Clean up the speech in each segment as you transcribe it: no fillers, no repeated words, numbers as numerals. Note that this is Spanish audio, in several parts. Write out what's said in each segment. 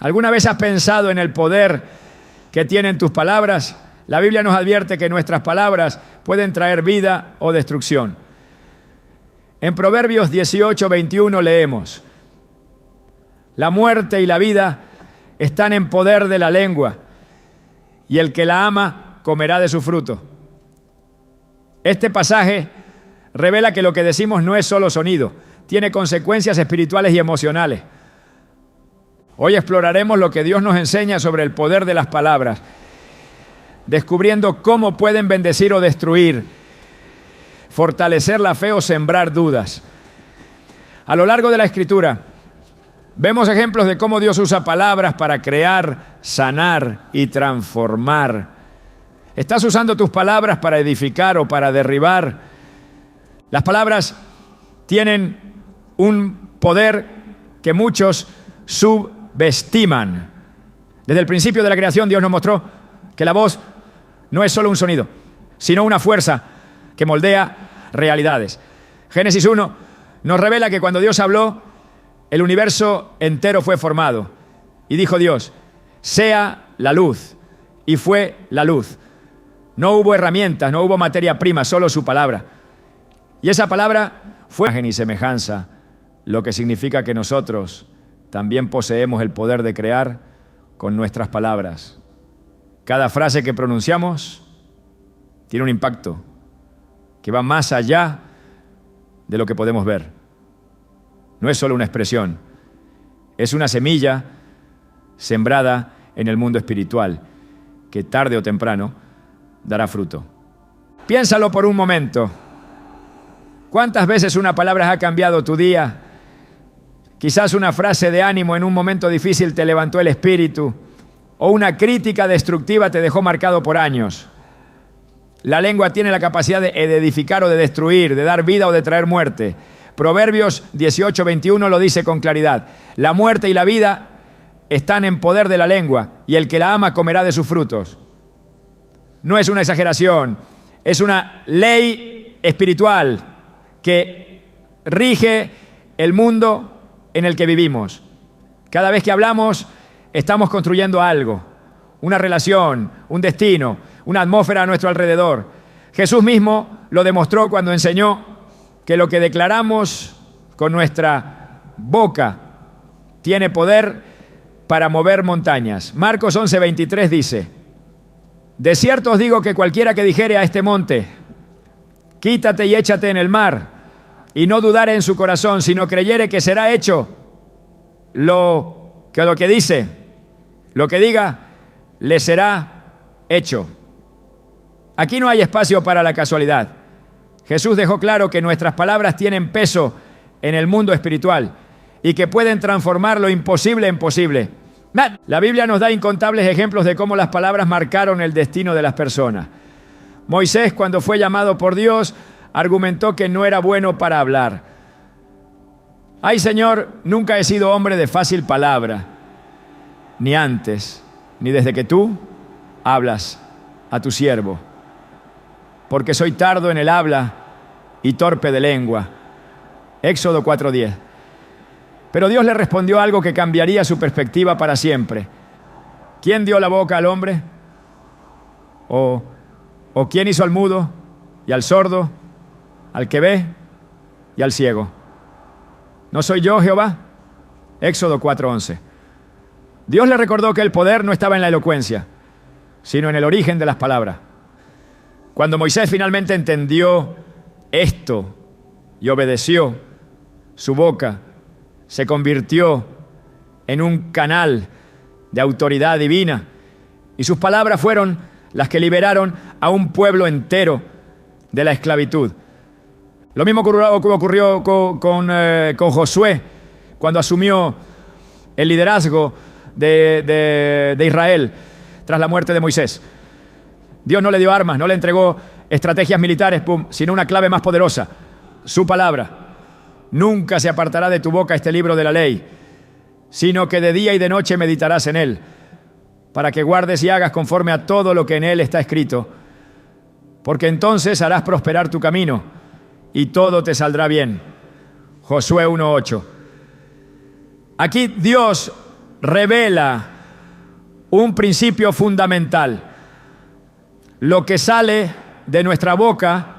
¿Alguna vez has pensado en el poder que tienen tus palabras? La Biblia nos advierte que nuestras palabras pueden traer vida o destrucción. En Proverbios 18:21 leemos: la muerte y la vida están en poder de la lengua, y el que la ama comerá de su fruto. Este pasaje revela que lo que decimos no es solo sonido, tiene consecuencias espirituales y emocionales. Hoy exploraremos lo que Dios nos enseña sobre el poder de las palabras, descubriendo cómo pueden bendecir o destruir, fortalecer la fe o sembrar dudas. A lo largo de la Escritura, vemos ejemplos de cómo Dios usa palabras para crear, sanar y transformar. ¿Estás usando tus palabras para edificar o para derribar? Las palabras tienen un poder que muchos subestiman. Desde el principio de la creación, Dios nos mostró que la voz no es solo un sonido, sino una fuerza que moldea realidades. Génesis 1 nos revela que cuando Dios habló, el universo entero fue formado. Y dijo Dios: sea la luz. Y fue la luz. No hubo herramientas, no hubo materia prima, solo su palabra. Y esa palabra fue imagen y semejanza, lo que significa que nosotros también poseemos el poder de crear con nuestras palabras. Cada frase que pronunciamos tiene un impacto que va más allá de lo que podemos ver. No es solo una expresión, es una semilla sembrada en el mundo espiritual que tarde o temprano dará fruto. Piénsalo por un momento. ¿Cuántas veces una palabra ha cambiado tu día? Quizás una frase de ánimo en un momento difícil te levantó el espíritu, o una crítica destructiva te dejó marcado por años. La lengua tiene la capacidad de edificar o de destruir, de dar vida o de traer muerte. Proverbios 18:21 lo dice con claridad: la muerte y la vida están en poder de la lengua, y el que la ama comerá de sus frutos. No es una exageración, es una ley espiritual que rige el mundo en el que vivimos. Cada vez que hablamos, estamos construyendo algo, una relación, un destino, una atmósfera a nuestro alrededor. Jesús mismo lo demostró cuando enseñó que lo que declaramos con nuestra boca tiene poder para mover montañas. Marcos 11:23 dice: de cierto os digo que cualquiera que dijere a este monte, quítate y échate en el mar, y no dudare en su corazón, sino creyere que será hecho lo que dice, lo que diga, le será hecho. Aquí no hay espacio para la casualidad. Jesús dejó claro que nuestras palabras tienen peso en el mundo espiritual y que pueden transformar lo imposible en posible. La Biblia nos da incontables ejemplos de cómo las palabras marcaron el destino de las personas. Moisés, cuando fue llamado por Dios, argumentó que no era bueno para hablar. Ay, Señor, nunca he sido hombre de fácil palabra, ni antes, ni desde que tú hablas a tu siervo, porque soy tardo en el habla y torpe de lengua. Éxodo 4:10. Pero Dios le respondió algo que cambiaría su perspectiva para siempre. ¿Quién dio la boca al hombre? ¿O quién hizo al mudo y al sordo, al que ve y al ciego? ¿No soy yo, Jehová? Éxodo 4:11. Dios le recordó que el poder no estaba en la elocuencia, sino en el origen de las palabras. Cuando Moisés finalmente entendió esto y obedeció, su boca se convirtió en un canal de autoridad divina, y sus palabras fueron las que liberaron a un pueblo entero de la esclavitud. Lo mismo ocurrió con Josué, cuando asumió el liderazgo de Israel tras la muerte de Moisés. Dios no le dio armas, no le entregó estrategias militares, sino una clave más poderosa: su palabra. Nunca se apartará de tu boca este libro de la ley, sino que de día y de noche meditarás en él, para que guardes y hagas conforme a todo lo que en él está escrito, porque entonces harás prosperar tu camino y todo te saldrá bien. Josué 1:8. Aquí Dios revela un principio fundamental. Lo que sale de nuestra boca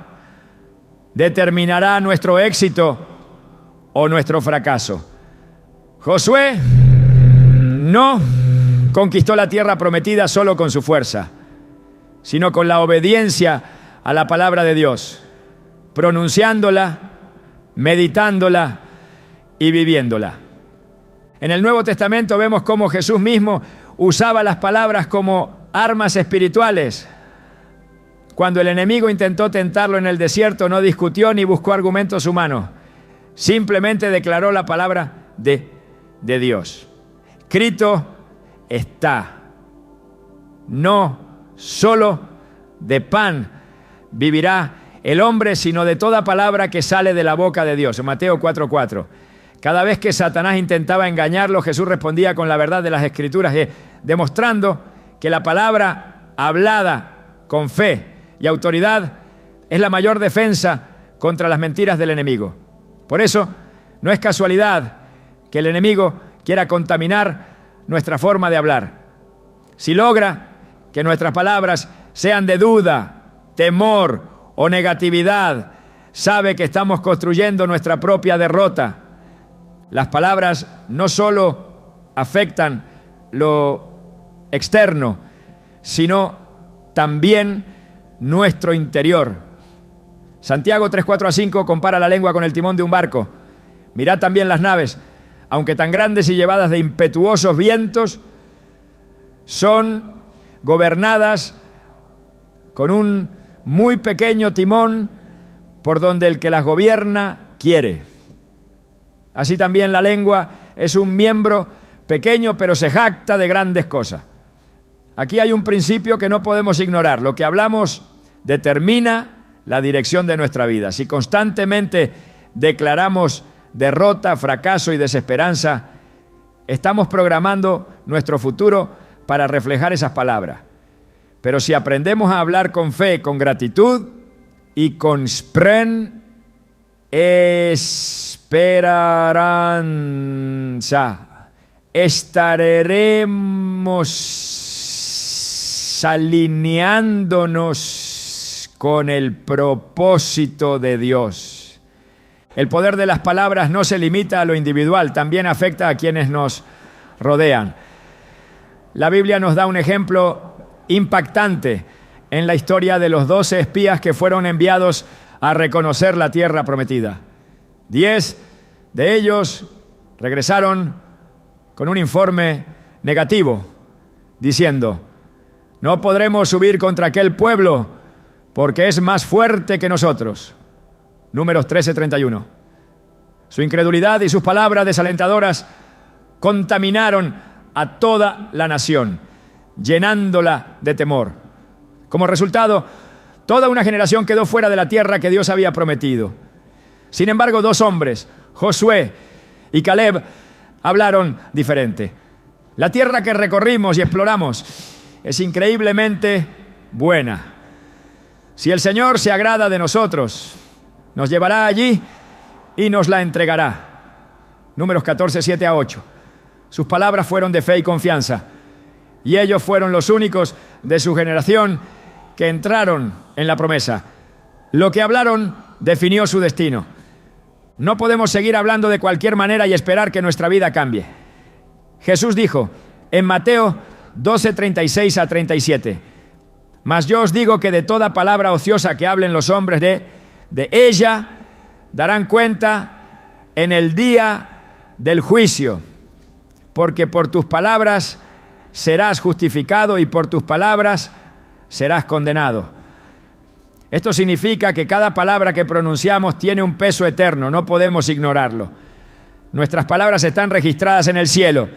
determinará nuestro éxito o nuestro fracaso. Josué no conquistó la tierra prometida solo con su fuerza, sino con la obediencia a la palabra de Dios, pronunciándola, meditándola y viviéndola. En el Nuevo Testamento vemos cómo Jesús mismo usaba las palabras como armas espirituales. Cuando el enemigo intentó tentarlo en el desierto, no discutió ni buscó argumentos humanos. Simplemente declaró la palabra de Dios. Escrito está: no solo de pan vivirá el hombre, sino de toda palabra que sale de la boca de Dios. Mateo 4:4. Cada vez que Satanás intentaba engañarlo, Jesús respondía con la verdad de las Escrituras, demostrando que la palabra hablada con fe y autoridad es la mayor defensa contra las mentiras del enemigo. Por eso, no es casualidad que el enemigo quiera contaminar nuestra forma de hablar. Si logra que nuestras palabras sean de duda, temor o negatividad, sabe que estamos construyendo nuestra propia derrota. Las palabras no solo afectan lo externo, sino también nuestro interior. Santiago 3:4-5 compara la lengua con el timón de un barco. Mirad también las naves, aunque tan grandes y llevadas de impetuosos vientos, son gobernadas con un muy pequeño timón por donde el que las gobierna quiere. Así también la lengua es un miembro pequeño, pero se jacta de grandes cosas. Aquí hay un principio que no podemos ignorar. Lo que hablamos determina la dirección de nuestra vida. Si constantemente declaramos derrota, fracaso y desesperanza, estamos programando nuestro futuro para reflejar esas palabras. Pero si aprendemos a hablar con fe, con gratitud y con esperanza, estaremos alineándonos con el propósito de Dios. El poder de las palabras no se limita a lo individual, también afecta a quienes nos rodean. La Biblia nos da un ejemplo impactante en la historia de los 12 espías que fueron enviados a reconocer la tierra prometida. 10 de ellos regresaron con un informe negativo, diciendo: no podremos subir contra aquel pueblo porque es más fuerte que nosotros. Números 13:31. Su incredulidad y sus palabras desalentadoras contaminaron a toda la nación, llenándola de temor. Como resultado, toda una generación quedó fuera de la tierra que Dios había prometido. Sin embargo, 2 hombres, Josué y Caleb, hablaron diferente. La tierra que recorrimos y exploramos es increíblemente buena. Si el Señor se agrada de nosotros, nos llevará allí y nos la entregará. Números 14:7-8. Sus palabras fueron de fe y confianza, y ellos fueron los únicos de su generación que entraron en la promesa. Lo que hablaron definió su destino. No podemos seguir hablando de cualquier manera y esperar que nuestra vida cambie. Jesús dijo en Mateo 12:36-37: mas yo os digo que de toda palabra ociosa que hablen los hombres, de ella darán cuenta en el día del juicio, porque por tus palabras serás justificado y por tus palabras serás condenado. Esto significa que cada palabra que pronunciamos tiene un peso eterno, no podemos ignorarlo. Nuestras palabras están registradas en el cielo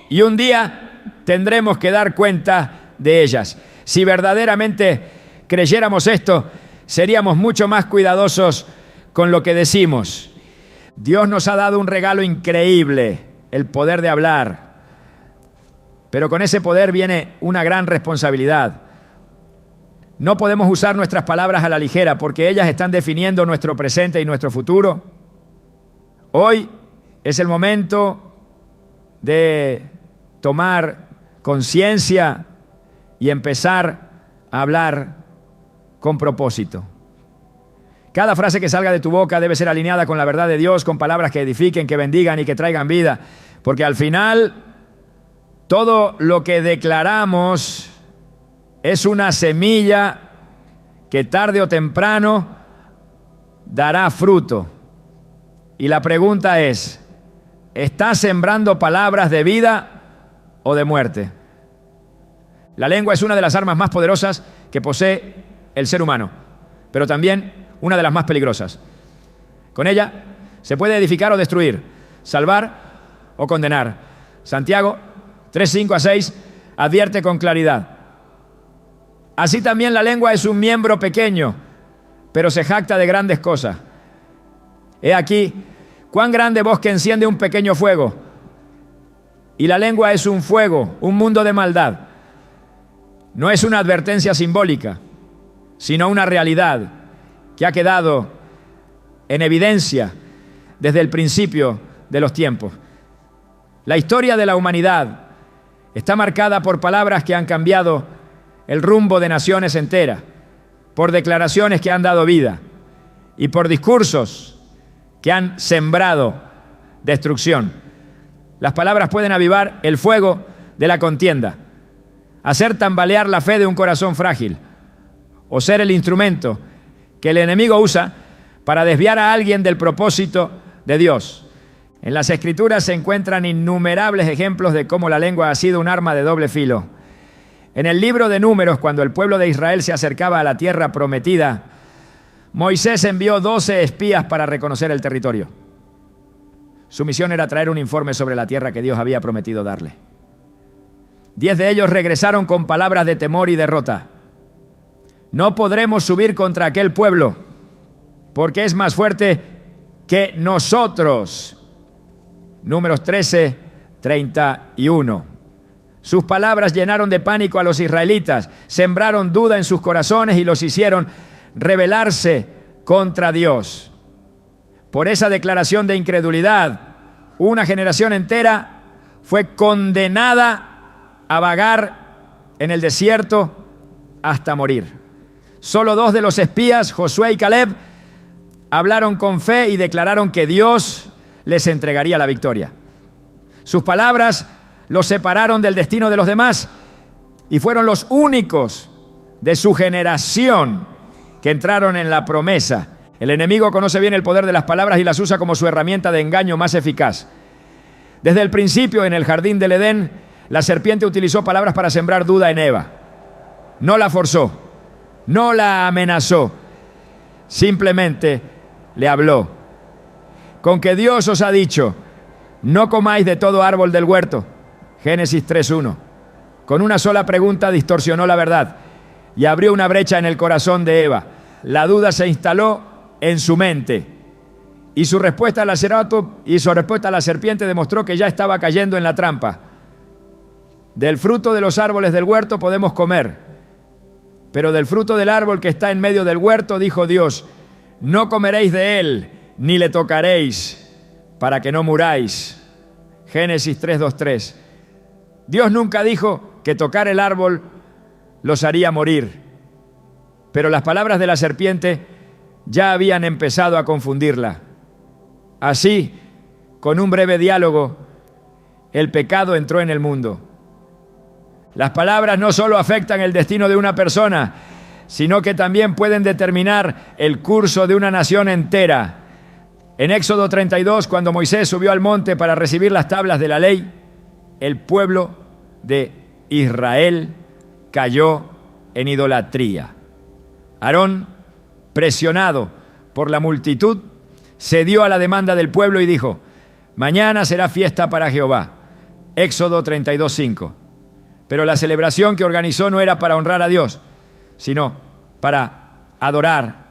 y un día tendremos que dar cuenta de ellas. Si verdaderamente creyéramos esto, seríamos mucho más cuidadosos con lo que decimos. Dios nos ha dado un regalo increíble, el poder de hablar. Pero con ese poder viene una gran responsabilidad. No podemos usar nuestras palabras a la ligera porque ellas están definiendo nuestro presente y nuestro futuro. Hoy es el momento de tomar conciencia y empezar a hablar con propósito. Cada frase que salga de tu boca debe ser alineada con la verdad de Dios, con palabras que edifiquen, que bendigan y que traigan vida. Porque al final, todo lo que declaramos es una semilla que tarde o temprano dará fruto. Y la pregunta es, ¿estás sembrando palabras de vida o de muerte? La lengua es una de las armas más poderosas que posee el ser humano, pero también una de las más peligrosas. Con ella se puede edificar o destruir, salvar o condenar. Santiago 3:5-6 advierte con claridad. Así también la lengua es un miembro pequeño, pero se jacta de grandes cosas. He aquí, cuán grande bosque enciende un pequeño fuego. Y la lengua es un fuego, un mundo de maldad. No es una advertencia simbólica, sino una realidad que ha quedado en evidencia desde el principio de los tiempos. La historia de la humanidad está marcada por palabras que han cambiado el rumbo de naciones enteras, por declaraciones que han dado vida y por discursos que han sembrado destrucción. Las palabras pueden avivar el fuego de la contienda, hacer tambalear la fe de un corazón frágil o ser el instrumento que el enemigo usa para desviar a alguien del propósito de Dios. En las Escrituras se encuentran innumerables ejemplos de cómo la lengua ha sido un arma de doble filo. En el libro de Números, cuando el pueblo de Israel se acercaba a la tierra prometida, Moisés envió 12 espías para reconocer el territorio. Su misión era traer un informe sobre la tierra que Dios había prometido darle. 10 de ellos regresaron con palabras de temor y derrota. No podremos subir contra aquel pueblo, porque es más fuerte que nosotros. Números 13:31. Sus palabras llenaron de pánico a los israelitas, sembraron duda en sus corazones y los hicieron rebelarse contra Dios. Por esa declaración de incredulidad, una generación entera fue condenada a vagar en el desierto hasta morir. Solo 2 de los espías, Josué y Caleb, hablaron con fe y declararon que Dios les entregaría la victoria. Sus palabras los separaron del destino de los demás y fueron los únicos de su generación que entraron en la promesa. El enemigo conoce bien el poder de las palabras y las usa como su herramienta de engaño más eficaz. Desde el principio, en el jardín del Edén, la serpiente utilizó palabras para sembrar duda en Eva. No la forzó, no la amenazó, simplemente le habló. Con que Dios os ha dicho, no comáis de todo árbol del huerto. Génesis 3:1. Con una sola pregunta distorsionó la verdad y abrió una brecha en el corazón de Eva. La duda se instaló en su mente y su respuesta a la serpiente demostró que ya estaba cayendo en la trampa. Del fruto de los árboles del huerto podemos comer, pero del fruto del árbol que está en medio del huerto, dijo Dios, no comeréis de él, ni le tocaréis, para que no muráis. Génesis 3:2-3. Dios nunca dijo que tocar el árbol los haría morir, pero las palabras de la serpiente ya habían empezado a confundirla. Así, con un breve diálogo, el pecado entró en el mundo. Las palabras no solo afectan el destino de una persona, sino que también pueden determinar el curso de una nación entera. En Éxodo 32, cuando Moisés subió al monte para recibir las tablas de la ley, el pueblo de Israel cayó en idolatría. Aarón, presionado por la multitud, cedió a la demanda del pueblo y dijo, mañana será fiesta para Jehová. Éxodo 32:5. Pero la celebración que organizó no era para honrar a Dios, sino para adorar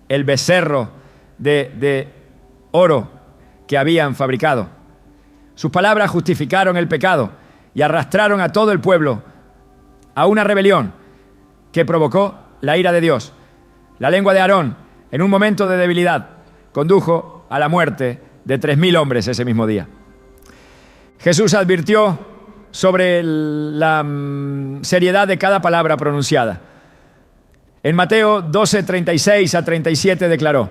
el becerro de oro que habían fabricado. Sus palabras justificaron el pecado y arrastraron a todo el pueblo a una rebelión que provocó la ira de Dios. La lengua de Aarón, en un momento de debilidad, condujo a la muerte de 3,000 hombres ese mismo día. Jesús advirtió sobre la seriedad de cada palabra pronunciada. En Mateo 12, 36 a 37 declaró: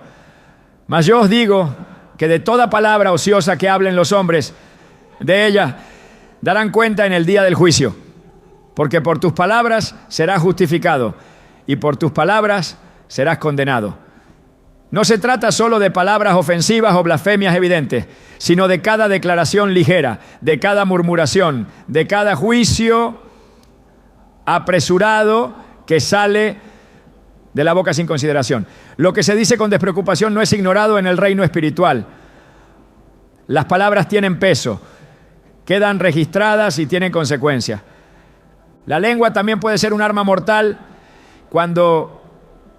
mas yo os digo que de toda palabra ociosa que hablen los hombres, de ella darán cuenta en el día del juicio, porque por tus palabras serás justificado y por tus palabras serás condenado. No se trata solo de palabras ofensivas o blasfemias evidentes, sino de cada declaración ligera, de cada murmuración, de cada juicio apresurado que sale de la boca sin consideración. Lo que se dice con despreocupación no es ignorado en el reino espiritual. Las palabras tienen peso, quedan registradas y tienen consecuencias. La lengua también puede ser un arma mortal cuando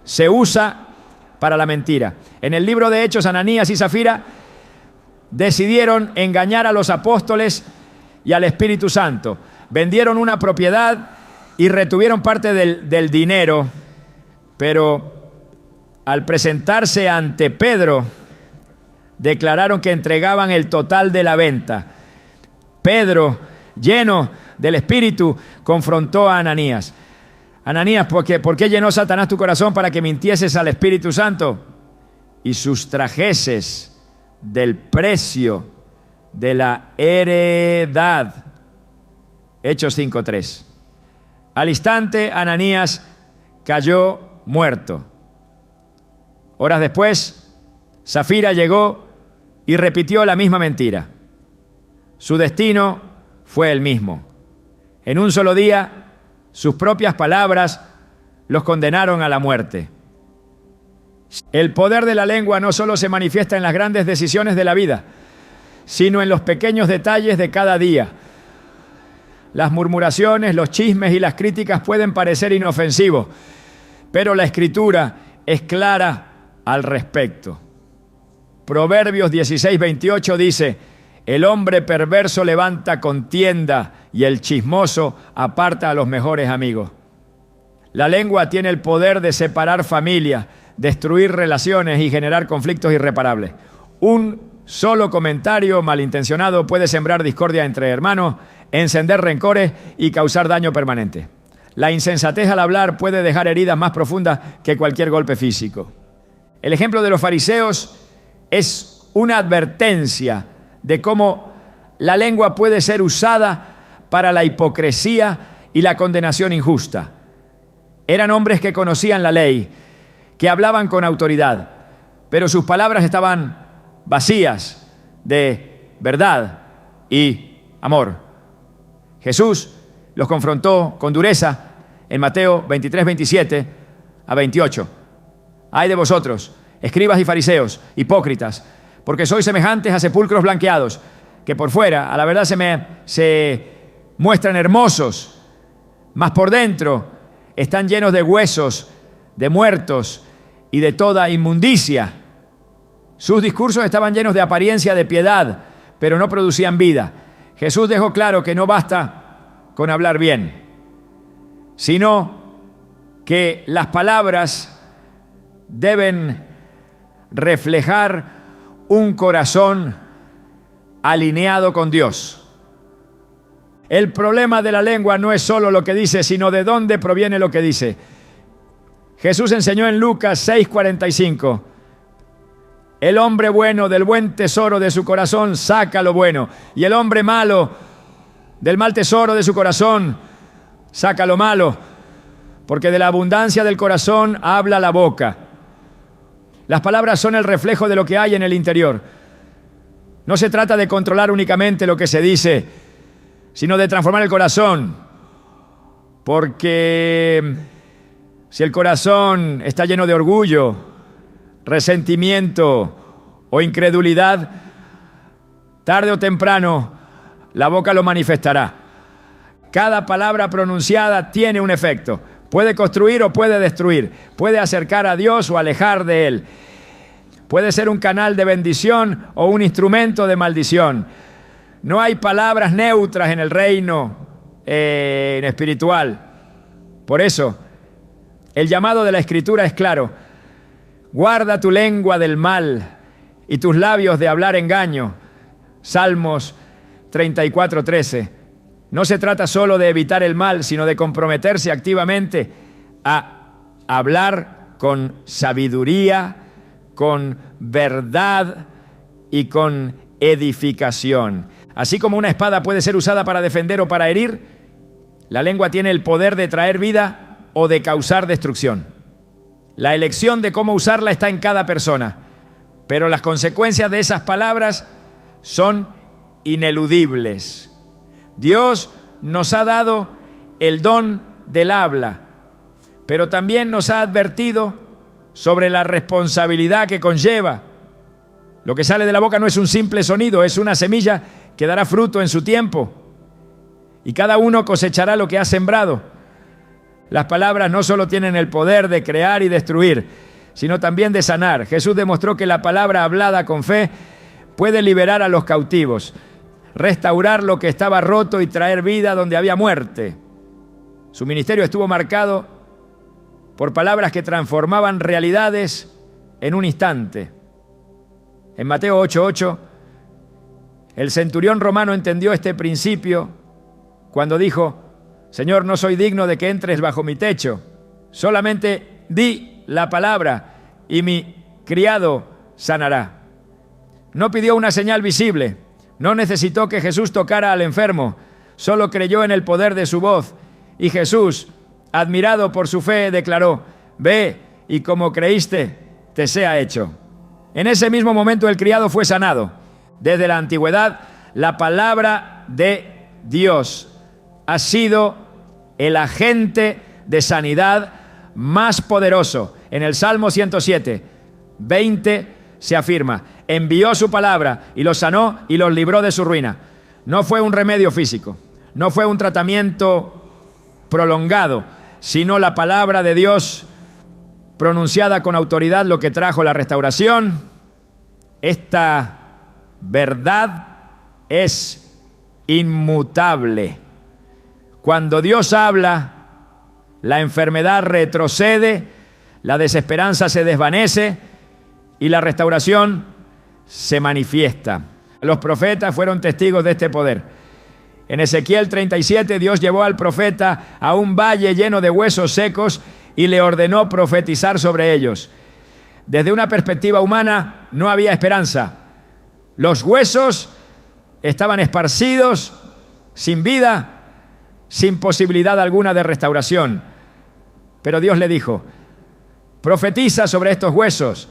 se usa para la mentira. En el libro de Hechos, Ananías y Zafira decidieron engañar a los apóstoles y al Espíritu Santo. Vendieron una propiedad y retuvieron parte del dinero, pero al presentarse ante Pedro, declararon que entregaban el total de la venta. Pedro, lleno del Espíritu, confrontó a Ananías. Ananías, ¿por qué llenó Satanás tu corazón para que mintieses al Espíritu Santo y sustrajeses del precio de la heredad? Hechos 5:3. Al instante, Ananías cayó muerto. Horas después, Zafira llegó y repitió la misma mentira. Su destino fue el mismo. En un solo día, sus propias palabras los condenaron a la muerte. El poder de la lengua no solo se manifiesta en las grandes decisiones de la vida, sino en los pequeños detalles de cada día. Las murmuraciones, los chismes y las críticas pueden parecer inofensivos, pero la Escritura es clara al respecto. Proverbios 16:28 dice: el hombre perverso levanta contienda y el chismoso aparta a los mejores amigos. La lengua tiene el poder de separar familias, destruir relaciones y generar conflictos irreparables. Un solo comentario malintencionado puede sembrar discordia entre hermanos, encender rencores y causar daño permanente. La insensatez al hablar puede dejar heridas más profundas que cualquier golpe físico. El ejemplo de los fariseos es una advertencia de cómo la lengua puede ser usada para la hipocresía y la condenación injusta. Eran hombres que conocían la ley, que hablaban con autoridad, pero sus palabras estaban vacías de verdad y amor. Jesús los confrontó con dureza en Mateo 23:27 a 28. Ay de vosotros, escribas y fariseos, hipócritas, porque sois semejantes a sepulcros blanqueados, que por fuera, a la verdad, se muestran hermosos, mas por dentro están llenos de huesos, de muertos y de toda inmundicia. Sus discursos estaban llenos de apariencia de piedad, pero no producían vida. Jesús dejó claro que no basta con hablar bien, sino que las palabras deben reflejar un corazón alineado con Dios. El problema de la lengua no es solo lo que dice, sino de dónde proviene lo que dice. Jesús enseñó en Lucas 6:45: el hombre bueno del buen tesoro de su corazón saca lo bueno, y el hombre malo del mal tesoro de su corazón saca lo malo, porque de la abundancia del corazón habla la boca. Las palabras son el reflejo de lo que hay en el interior. No se trata de controlar únicamente lo que se dice, sino de transformar el corazón, porque si el corazón está lleno de orgullo, resentimiento o incredulidad, tarde o temprano la boca lo manifestará. Cada palabra pronunciada tiene un efecto. Puede construir o puede destruir. Puede acercar a Dios o alejar de Él. Puede ser un canal de bendición o un instrumento de maldición. No hay palabras neutras en el reino espiritual. Por eso, el llamado de la Escritura es claro: guarda tu lengua del mal y tus labios de hablar engaño. Salmos 34:13. No se trata solo de evitar el mal, sino de comprometerse activamente a hablar con sabiduría, con verdad y con edificación. Así como una espada puede ser usada para defender o para herir, la lengua tiene el poder de traer vida o de causar destrucción. La elección de cómo usarla está en cada persona, pero las consecuencias de esas palabras son ineludibles. Dios nos ha dado el don del habla, pero también nos ha advertido sobre la responsabilidad que conlleva. Lo que sale de la boca no es un simple sonido, es una semilla que dará fruto en su tiempo. Y cada uno cosechará lo que ha sembrado. Las palabras no solo tienen el poder de crear y destruir, sino también de sanar. Jesús demostró que la palabra hablada con fe puede liberar a los cautivos, restaurar lo que estaba roto y traer vida donde había muerte. Su ministerio estuvo marcado por palabras que transformaban realidades en un instante. En Mateo 8:8, el centurión romano entendió este principio cuando dijo: Señor, no soy digno de que entres bajo mi techo, solamente di la palabra y mi criado sanará. No pidió una señal visible, no necesitó que Jesús tocara al enfermo, solo creyó en el poder de su voz. Y Jesús, admirado por su fe, declaró: ve y como creíste, te sea hecho. En ese mismo momento el criado fue sanado. Desde la antigüedad, la palabra de Dios ha sido el agente de sanidad más poderoso. En el Salmo 107:20 se afirma: envió su palabra y los sanó y los libró de su ruina. No fue un remedio físico, no fue un tratamiento prolongado, sino la palabra de Dios pronunciada con autoridad lo que trajo la restauración. Esta verdad es inmutable. Cuando Dios habla, la enfermedad retrocede, la desesperanza se desvanece y la restauración se manifiesta. Los profetas fueron testigos de este poder. En Ezequiel 37, Dios llevó al profeta a un valle lleno de huesos secos y le ordenó profetizar sobre ellos. Desde una perspectiva humana, no había esperanza. Los huesos estaban esparcidos, sin vida, sin posibilidad alguna de restauración. Pero Dios le dijo: profetiza sobre estos huesos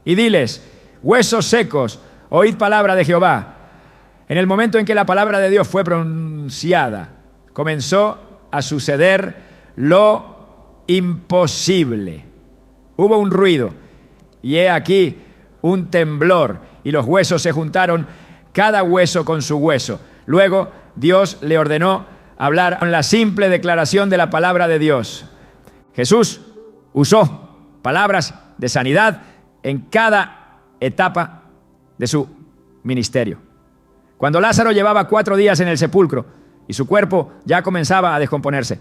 y diles: huesos secos, oíd palabra de Jehová. En el momento en que la palabra de Dios fue pronunciada, comenzó a suceder lo imposible. Hubo un ruido y he aquí un temblor y los huesos se juntaron, cada hueso con su hueso. Luego Dios le ordenó hablar con la simple declaración de la palabra de Dios. Jesús usó palabras de sanidad en cada etapa de su ministerio. Cuando Lázaro llevaba 4 días en el sepulcro y su cuerpo ya comenzaba a descomponerse,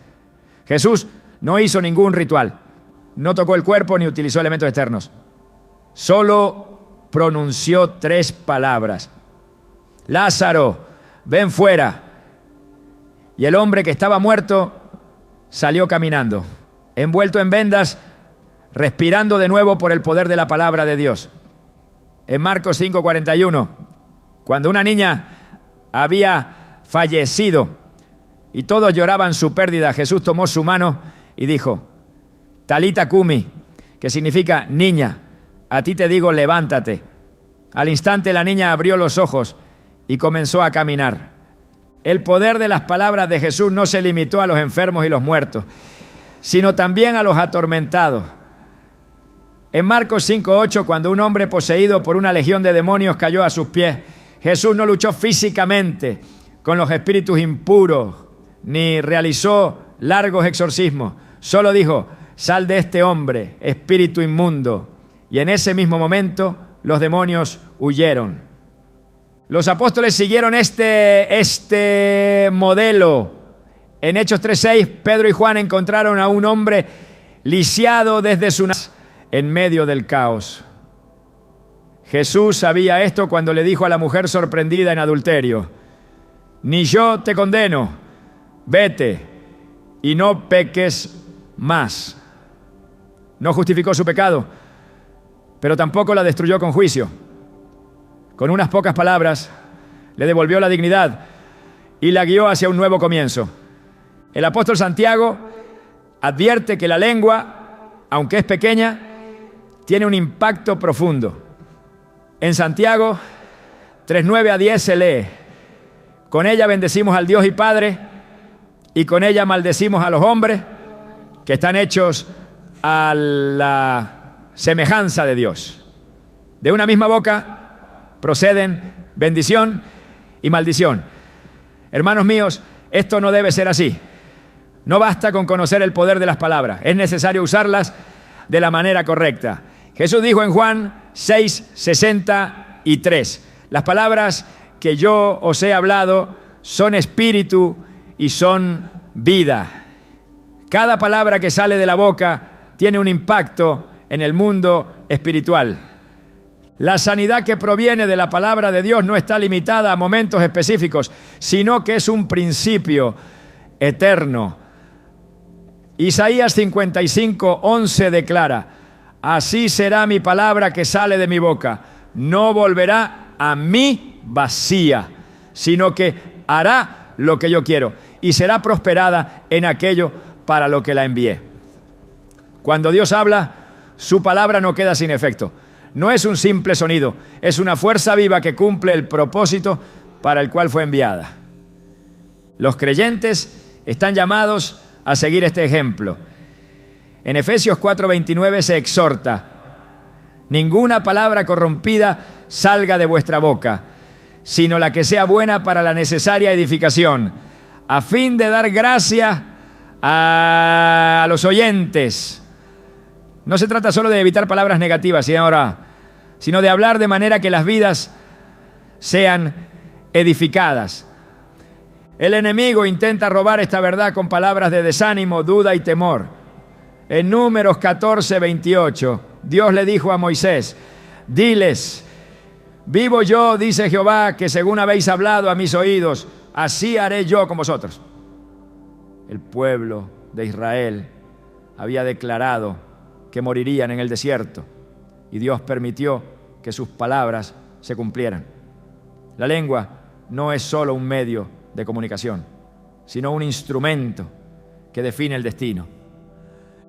Jesús no hizo ningún ritual, no tocó el cuerpo ni utilizó elementos externos. Solo pronunció 3 palabras: Lázaro, ven fuera. Y el hombre que estaba muerto salió caminando, envuelto en vendas, respirando de nuevo por el poder de la palabra de Dios. En Marcos 5:41, cuando una niña había fallecido y todos lloraban su pérdida, Jesús tomó su mano y dijo: Talita cumi, que significa niña, a ti te digo, levántate. Al instante la niña abrió los ojos y comenzó a caminar. El poder de las palabras de Jesús no se limitó a los enfermos y los muertos, sino también a los atormentados. En Marcos 5:8, cuando un hombre poseído por una legión de demonios cayó a sus pies, Jesús no luchó físicamente con los espíritus impuros, ni realizó largos exorcismos. Solo dijo: sal de este hombre, espíritu inmundo. Y en ese mismo momento los demonios huyeron. Los apóstoles siguieron este modelo. En Hechos 3:6, Pedro y Juan encontraron a un hombre lisiado desde su nacimiento en medio del caos. Jesús sabía esto cuando le dijo a la mujer sorprendida en adulterio: ni yo te condeno, vete y no peques más. No justificó su pecado, pero tampoco la destruyó con juicio. Con unas pocas palabras le devolvió la dignidad y la guió hacia un nuevo comienzo. El apóstol Santiago advierte que la lengua, aunque es pequeña, tiene un impacto profundo. En Santiago 3:9 a 10 se lee: con ella bendecimos al Dios y Padre, y con ella maldecimos a los hombres que están hechos a la semejanza de Dios. De una misma boca proceden bendición y maldición. Hermanos míos, esto no debe ser así. No basta con conocer el poder de las palabras, es necesario usarlas de la manera correcta. Jesús dijo en Juan 6:63, las palabras que yo os he hablado son espíritu y son vida. Cada palabra que sale de la boca tiene un impacto en el mundo espiritual. La sanidad que proviene de la palabra de Dios no está limitada a momentos específicos, sino que es un principio eterno. Isaías 55:11 declara: así será mi palabra que sale de mi boca, no volverá a mí vacía, sino que hará lo que yo quiero y será prosperada en aquello para lo que la envié. Cuando Dios habla, su palabra no queda sin efecto. No es un simple sonido, es una fuerza viva que cumple el propósito para el cual fue enviada. Los creyentes están llamados a seguir este ejemplo. En Efesios 4:29 se exhorta: ninguna palabra corrompida salga de vuestra boca, sino la que sea buena para la necesaria edificación, a fin de dar gracia a los oyentes. No se trata solo de evitar palabras negativas, sino de hablar de manera que las vidas sean edificadas. El enemigo intenta robar esta verdad con palabras de desánimo, duda y temor. En Números 14:28, Dios le dijo a Moisés: diles, vivo yo, dice Jehová, que según habéis hablado a mis oídos, así haré yo con vosotros. El pueblo de Israel había declarado que morirían en el desierto, y Dios permitió que sus palabras se cumplieran. La lengua no es solo un medio de comunicación, sino un instrumento que define el destino.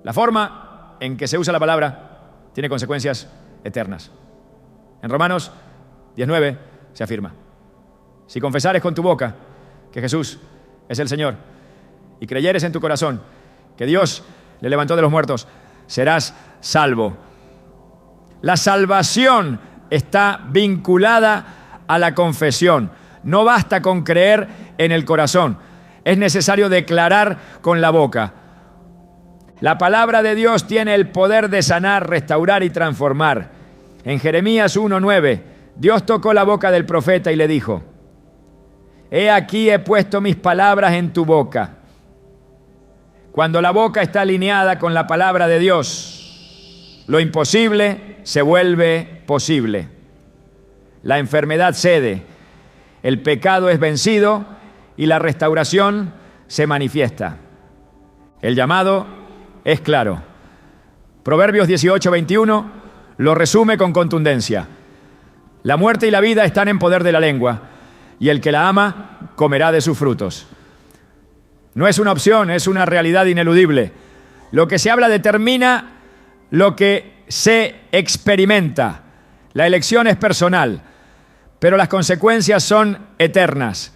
La forma en que se usa la palabra tiene consecuencias eternas. En Romanos 19 se afirma: si confesares con tu boca que Jesús es el Señor y creyeres en tu corazón que Dios le levantó de los muertos, serás salvo. La salvación está vinculada a la confesión. No basta con creer en el corazón, es necesario declarar con la boca. La palabra de Dios tiene el poder de sanar, restaurar y transformar. En Jeremías 1:9, Dios tocó la boca del profeta y le dijo: he aquí he puesto mis palabras en tu boca. Cuando la boca está alineada con la palabra de Dios, lo imposible se vuelve posible. La enfermedad cede, el pecado es vencido y la restauración se manifiesta. El llamado es claro. Proverbios 18:21 lo resume con contundencia: la muerte y la vida están en poder de la lengua, y el que la ama comerá de sus frutos. No es una opción, es una realidad ineludible. Lo que se habla determina lo que se experimenta. La elección es personal, pero las consecuencias son eternas.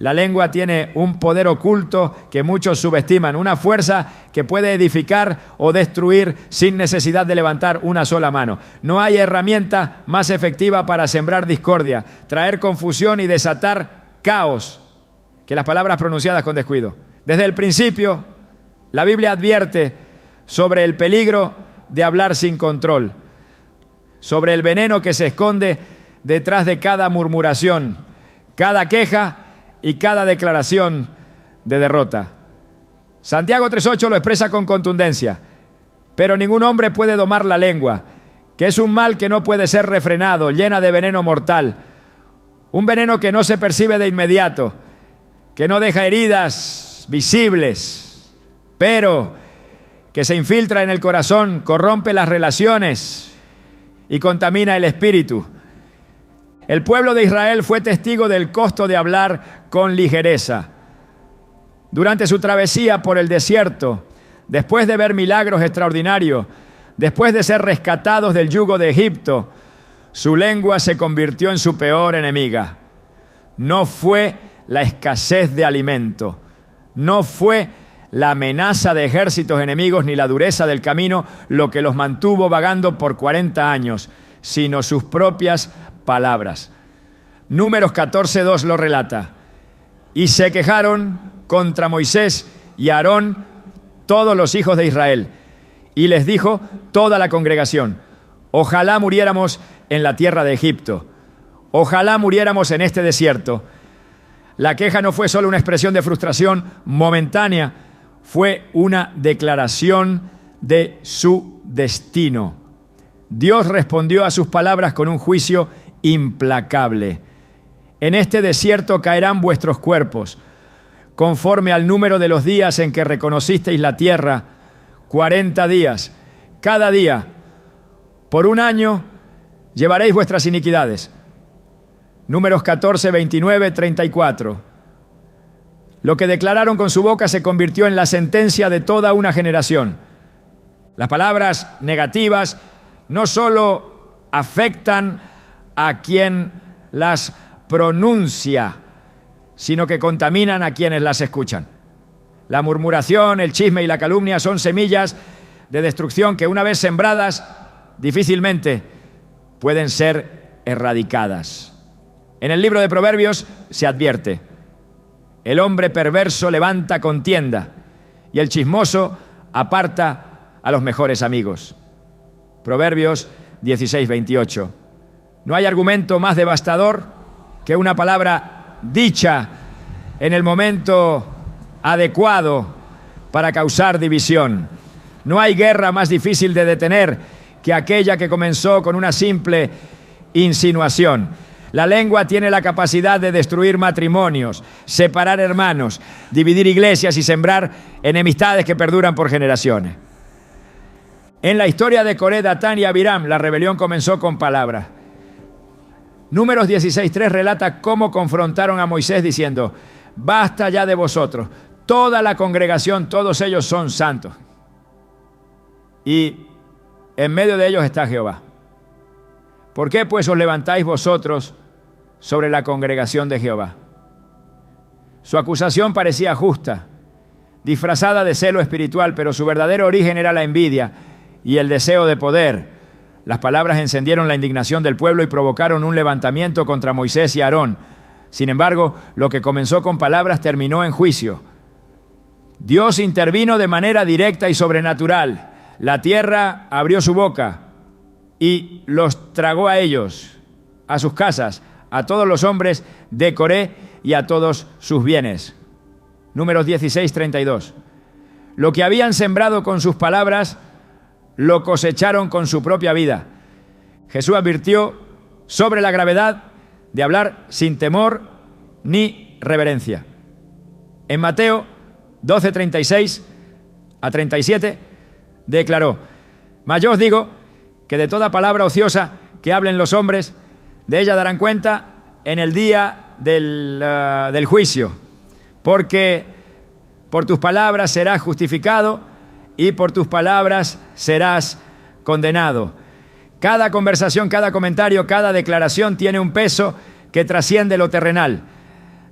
La lengua tiene un poder oculto que muchos subestiman, una fuerza que puede edificar o destruir sin necesidad de levantar una sola mano. No hay herramienta más efectiva para sembrar discordia, traer confusión y desatar caos que las palabras pronunciadas con descuido. Desde el principio, la Biblia advierte sobre el peligro de hablar sin control, sobre el veneno que se esconde detrás de cada murmuración, cada queja y cada declaración de derrota. Santiago 3:8 lo expresa con contundencia: pero ningún hombre puede domar la lengua, que es un mal que no puede ser refrenado, llena de veneno mortal, un veneno que no se percibe de inmediato, que no deja heridas visibles, pero que se infiltra en el corazón, corrompe las relaciones y contamina el espíritu. El pueblo de Israel fue testigo del costo de hablar con ligereza. Durante su travesía por el desierto, después de ver milagros extraordinarios, después de ser rescatados del yugo de Egipto, su lengua se convirtió en su peor enemiga. No fue la escasez de alimento, no fue la amenaza de ejércitos enemigos ni la dureza del camino lo que los mantuvo vagando por 40 años, sino sus propias palabras. Números 14:2 lo relata. Y se quejaron contra Moisés y Aarón todos los hijos de Israel. Y les dijo toda la congregación: ojalá muriéramos en la tierra de Egipto, ojalá muriéramos en este desierto. La queja no fue solo una expresión de frustración momentánea, fue una declaración de su destino. Dios respondió a sus palabras con un juicio implacable. En este desierto caerán vuestros cuerpos, conforme al número de los días en que reconocisteis la tierra, 40 días. Cada día, por un año, llevaréis vuestras iniquidades. Números 14, 29, 34. Lo que declararon con su boca se convirtió en la sentencia de toda una generación. Las palabras negativas no solo afectan a quien las pronuncia, sino que contaminan a quienes las escuchan. La murmuración, el chisme y la calumnia son semillas de destrucción que, una vez sembradas, difícilmente pueden ser erradicadas. En el libro de Proverbios se advierte: el hombre perverso levanta contienda y el chismoso aparta a los mejores amigos. Proverbios 16:28. No hay argumento más devastador que una palabra dicha en el momento adecuado para causar división. No hay guerra más difícil de detener que aquella que comenzó con una simple insinuación. La lengua tiene la capacidad de destruir matrimonios, separar hermanos, dividir iglesias y sembrar enemistades que perduran por generaciones. En la historia de Coré, Datán y Abiram, la rebelión comenzó con palabras. Números 16:3 relata cómo confrontaron a Moisés diciendo: basta ya de vosotros, toda la congregación, todos ellos son santos. Y en medio de ellos está Jehová. ¿Por qué pues os levantáis vosotros sobre la congregación de Jehová? Su acusación parecía justa, disfrazada de celo espiritual, pero su verdadero origen era la envidia y el deseo de poder. Las palabras encendieron la indignación del pueblo y provocaron un levantamiento contra Moisés y Aarón. Sin embargo, lo que comenzó con palabras terminó en juicio. Dios intervino de manera directa y sobrenatural. La tierra abrió su boca y los tragó a ellos, a sus casas, a todos los hombres de Coré y a todos sus bienes. Números 16:32. Lo que habían sembrado con sus palabras, lo cosecharon con su propia vida. Jesús advirtió sobre la gravedad de hablar sin temor ni reverencia. En Mateo 12:36 a 37 declaró: mas yo os digo que de toda palabra ociosa que hablen los hombres, de ella darán cuenta en el día del juicio, porque por tus palabras serás justificado y por tus palabras serás condenado. Cada conversación, cada comentario, cada declaración tiene un peso que trasciende lo terrenal.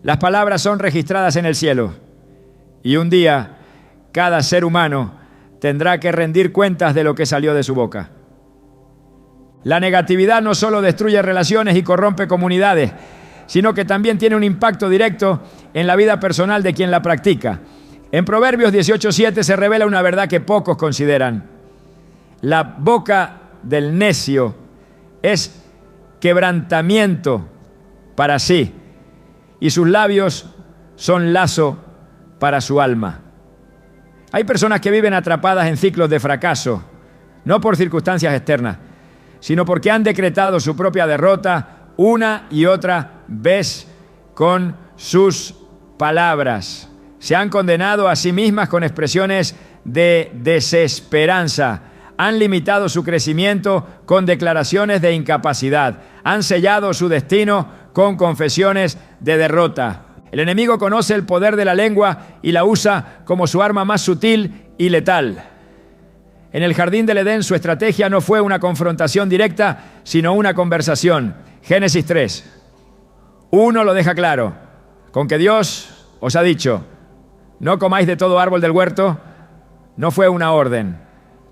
Las palabras son registradas en el cielo y un día cada ser humano tendrá que rendir cuentas de lo que salió de su boca. La negatividad no solo destruye relaciones y corrompe comunidades, sino que también tiene un impacto directo en la vida personal de quien la practica. En Proverbios 18:7 se revela una verdad que pocos consideran. La boca del necio es quebrantamiento para sí, y sus labios son lazo para su alma. Hay personas que viven atrapadas en ciclos de fracaso, no por circunstancias externas, sino porque han decretado su propia derrota una y otra vez con sus palabras. Se han condenado a sí mismas con expresiones de desesperanza. Han limitado su crecimiento con declaraciones de incapacidad. Han sellado su destino con confesiones de derrota. El enemigo conoce el poder de la lengua y la usa como su arma más sutil y letal. En el jardín del Edén su estrategia no fue una confrontación directa, sino una conversación. Génesis 3. 1 lo deja claro, con que Dios os ha dicho, no comáis de todo árbol del huerto, no fue una orden,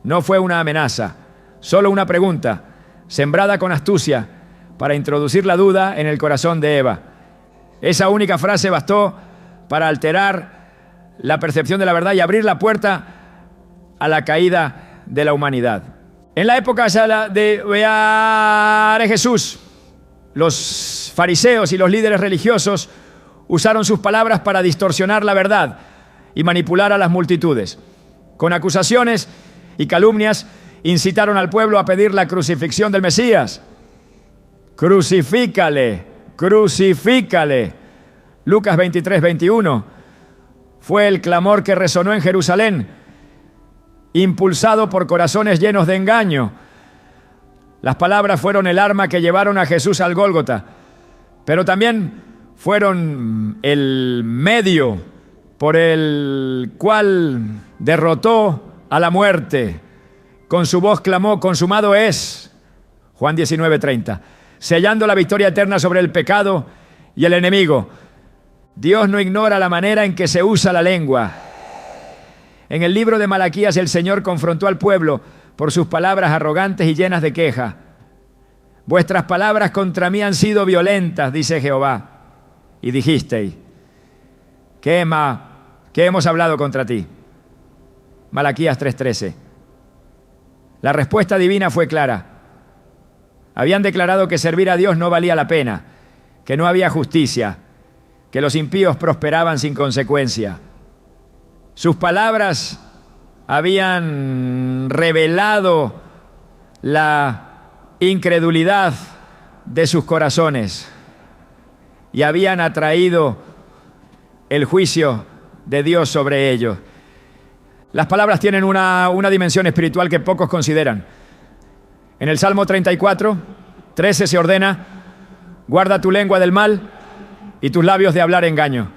no fue una amenaza, solo una pregunta, sembrada con astucia, para introducir la duda en el corazón de Eva. Esa única frase bastó para alterar la percepción de la verdad y abrir la puerta a la caída de la humanidad. En la época de Jesús, los fariseos y los líderes religiosos usaron sus palabras para distorsionar la verdad y manipular a las multitudes. Con acusaciones y calumnias incitaron al pueblo a pedir la crucifixión del Mesías. Crucifícale, crucifícale. Lucas 23, 21 fue el clamor que resonó en Jerusalén, impulsado por corazones llenos de engaño. Las palabras fueron el arma que llevaron a Jesús al Gólgota, pero también fueron el medio por el cual derrotó a la muerte. Con su voz clamó, consumado es, Juan 19:30, sellando la victoria eterna sobre el pecado y el enemigo. Dios no ignora la manera en que se usa la lengua. En el libro de Malaquías el Señor confrontó al pueblo por sus palabras arrogantes y llenas de queja. Vuestras palabras contra mí han sido violentas, dice Jehová. Y dijisteis, ¿qué hemos hablado contra ti? Malaquías 3:13. La respuesta divina fue clara. Habían declarado que servir a Dios no valía la pena, que no había justicia, que los impíos prosperaban sin consecuencia. Sus palabras habían revelado la incredulidad de sus corazones y habían atraído el juicio de Dios sobre ellos. Las palabras tienen una dimensión espiritual que pocos consideran. En el Salmo 34, 13 se ordena, guarda tu lengua del mal y tus labios de hablar engaño.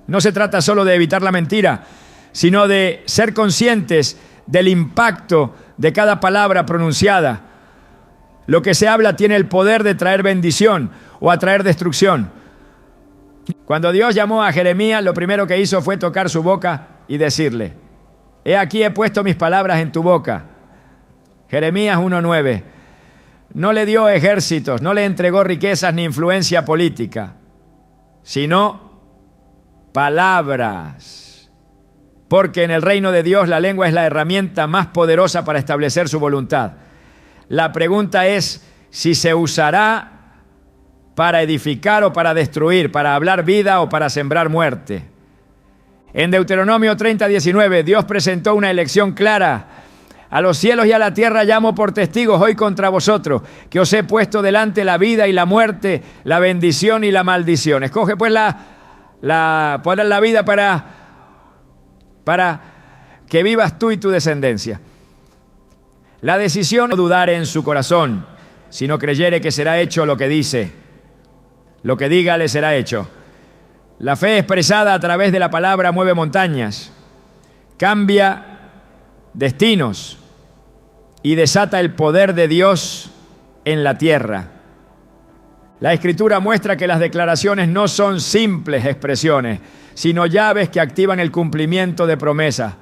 No se trata solo de evitar la mentira, sino de ser conscientes del impacto de cada palabra pronunciada. Lo que se habla tiene el poder de traer bendición o atraer destrucción. Cuando Dios llamó a Jeremías, lo primero que hizo fue tocar su boca y decirle, he aquí he puesto mis palabras en tu boca. Jeremías 1:9. No le dio ejércitos, no le entregó riquezas ni influencia política, sino palabras. Porque en el reino de Dios la lengua es la herramienta más poderosa para establecer su voluntad. La pregunta es si se usará para edificar o para destruir, para hablar vida o para sembrar muerte. En Deuteronomio 30:19, Dios presentó una elección clara. A los cielos y a la tierra llamo por testigos hoy contra vosotros, que os he puesto delante la vida y la muerte, la bendición y la maldición. Escoge pues poner la vida para que vivas tú y tu descendencia. La decisión no dudar en su corazón, sino creyere que será hecho lo que dice. Lo que diga le será hecho. La fe expresada a través de la palabra mueve montañas, cambia destinos y desata el poder de Dios en la tierra. La Escritura muestra que las declaraciones no son simples expresiones, sino llaves que activan el cumplimiento de promesas.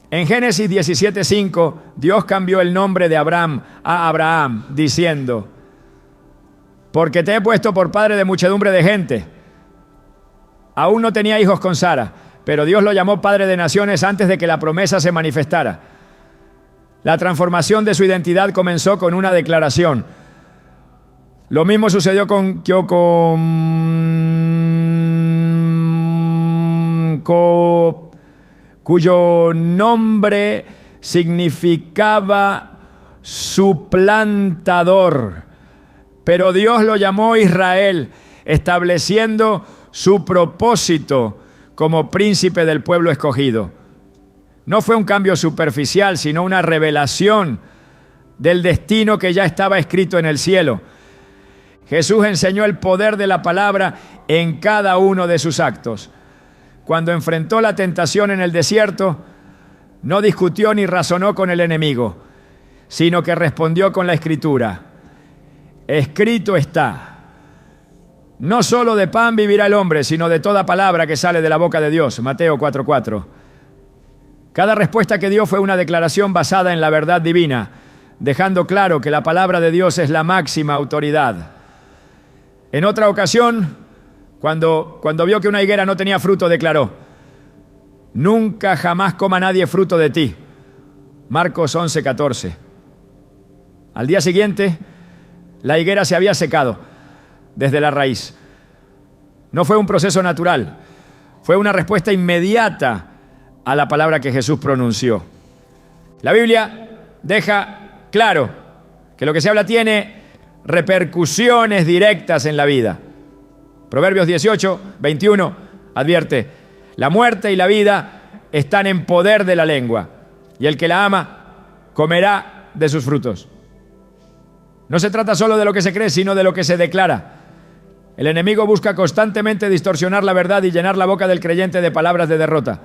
En Génesis 17:5, Dios cambió el nombre de Abraham a Abraham, diciendo, porque te he puesto por padre de muchedumbre de gente. Aún no tenía hijos con Sara, pero Dios lo llamó padre de naciones antes de que la promesa se manifestara. La transformación de su identidad comenzó con una declaración. Lo mismo sucedió cuyo nombre significaba suplantador. Pero Dios lo llamó Israel, estableciendo su propósito como príncipe del pueblo escogido. No fue un cambio superficial, sino una revelación del destino que ya estaba escrito en el cielo. Jesús enseñó el poder de la palabra en cada uno de sus actos. Cuando enfrentó la tentación en el desierto, no discutió ni razonó con el enemigo, sino que respondió con la Escritura. Escrito está. No solo de pan vivirá el hombre, sino de toda palabra que sale de la boca de Dios. Mateo 4:4. Cada respuesta que dio fue una declaración basada en la verdad divina, dejando claro que la palabra de Dios es la máxima autoridad. En otra ocasión, cuando vio que una higuera no tenía fruto, declaró: nunca jamás coma nadie fruto de ti. Marcos 11:14. Al día siguiente, la higuera se había secado desde la raíz. No fue un proceso natural, fue una respuesta inmediata a la palabra que Jesús pronunció. La Biblia deja claro que lo que se habla tiene repercusiones directas en la vida. Proverbios 18:21 advierte: la muerte y la vida están en poder de la lengua, y el que la ama comerá de sus frutos. No se trata solo de lo que se cree, sino de lo que se declara. El enemigo busca constantemente distorsionar la verdad y llenar la boca del creyente de palabras de derrota.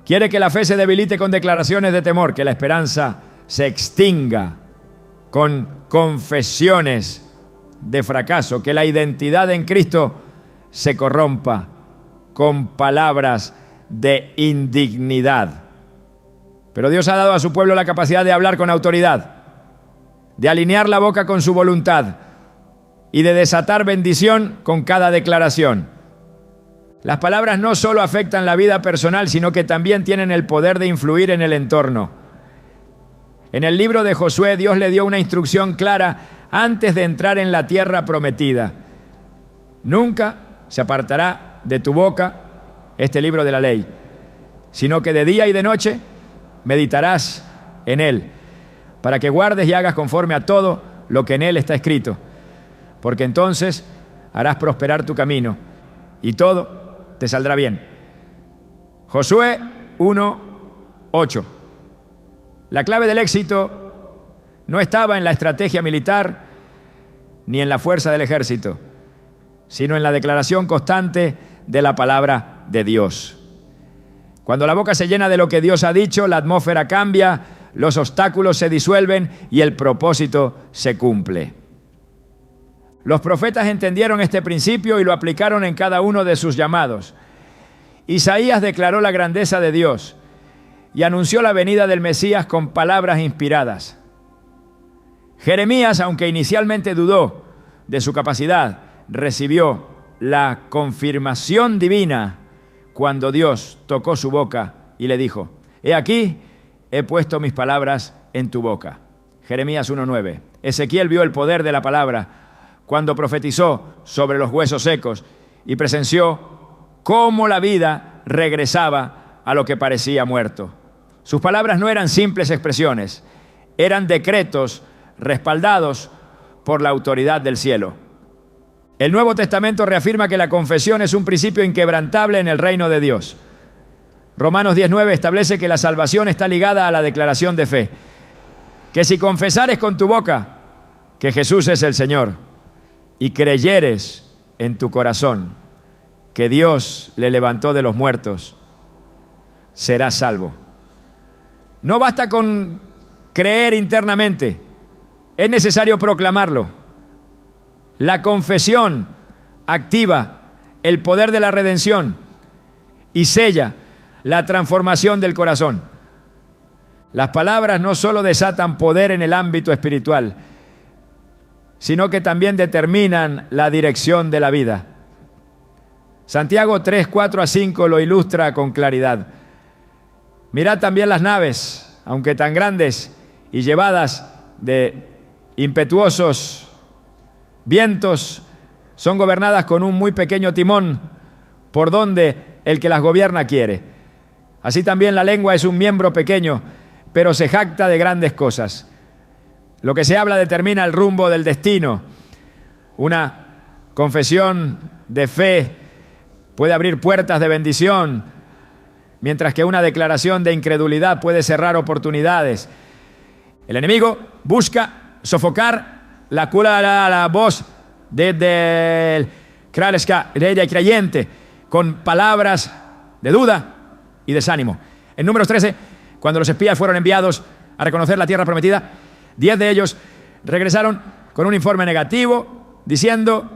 Quiere que la fe se debilite con declaraciones de temor, que la esperanza se extinga con confesiones de fracaso, que la identidad en Cristo se corrompa con palabras de indignidad. Pero Dios ha dado a su pueblo la capacidad de hablar con autoridad, de alinear la boca con su voluntad y de desatar bendición con cada declaración. Las palabras no solo afectan la vida personal, sino que también tienen el poder de influir en el entorno. En el libro de Josué, Dios le dio una instrucción clara antes de entrar en la tierra prometida. Nunca se apartará de tu boca este libro de la ley, sino que de día y de noche meditarás en él, para que guardes y hagas conforme a todo lo que en él está escrito, porque entonces harás prosperar tu camino y todo te saldrá bien. Josué 1:8. La clave del éxito no estaba en la estrategia militar ni en la fuerza del ejército, sino en la declaración constante de la palabra de Dios. Cuando la boca se llena de lo que Dios ha dicho, la atmósfera cambia, los obstáculos se disuelven y el propósito se cumple. Los profetas entendieron este principio y lo aplicaron en cada uno de sus llamados. Isaías declaró la grandeza de Dios y anunció la venida del Mesías con palabras inspiradas. Jeremías, aunque inicialmente dudó de su capacidad, recibió la confirmación divina cuando Dios tocó su boca y le dijo: he aquí, he puesto mis palabras en tu boca. Jeremías 1:9. Ezequiel vio el poder de la palabra cuando profetizó sobre los huesos secos y presenció cómo la vida regresaba a lo que parecía muerto. Sus palabras no eran simples expresiones, eran decretos respaldados por la autoridad del cielo. El Nuevo Testamento reafirma que la confesión es un principio inquebrantable en el reino de Dios. Romanos 10:9 establece que la salvación está ligada a la declaración de fe, que si confesares con tu boca que Jesús es el Señor y creyeres en tu corazón que Dios le levantó de los muertos, serás salvo. No basta con creer internamente, es necesario proclamarlo. La confesión activa el poder de la redención y sella la transformación del corazón. Las palabras no solo desatan poder en el ámbito espiritual, sino que también determinan la dirección de la vida. Santiago 3:4-5 lo ilustra con claridad. Mirad también las naves, aunque tan grandes y llevadas de impetuosos vientos, son gobernadas con un muy pequeño timón por donde el que las gobierna quiere. Así también la lengua es un miembro pequeño, pero se jacta de grandes cosas. Lo que se habla determina el rumbo del destino. Una confesión de fe puede abrir puertas de bendición, mientras que una declaración de incredulidad puede cerrar oportunidades. El enemigo busca sofocar la voz del creyente con palabras de duda y desánimo. En Números 13, cuando los espías fueron enviados a reconocer la tierra prometida, 10 de ellos regresaron con un informe negativo diciendo: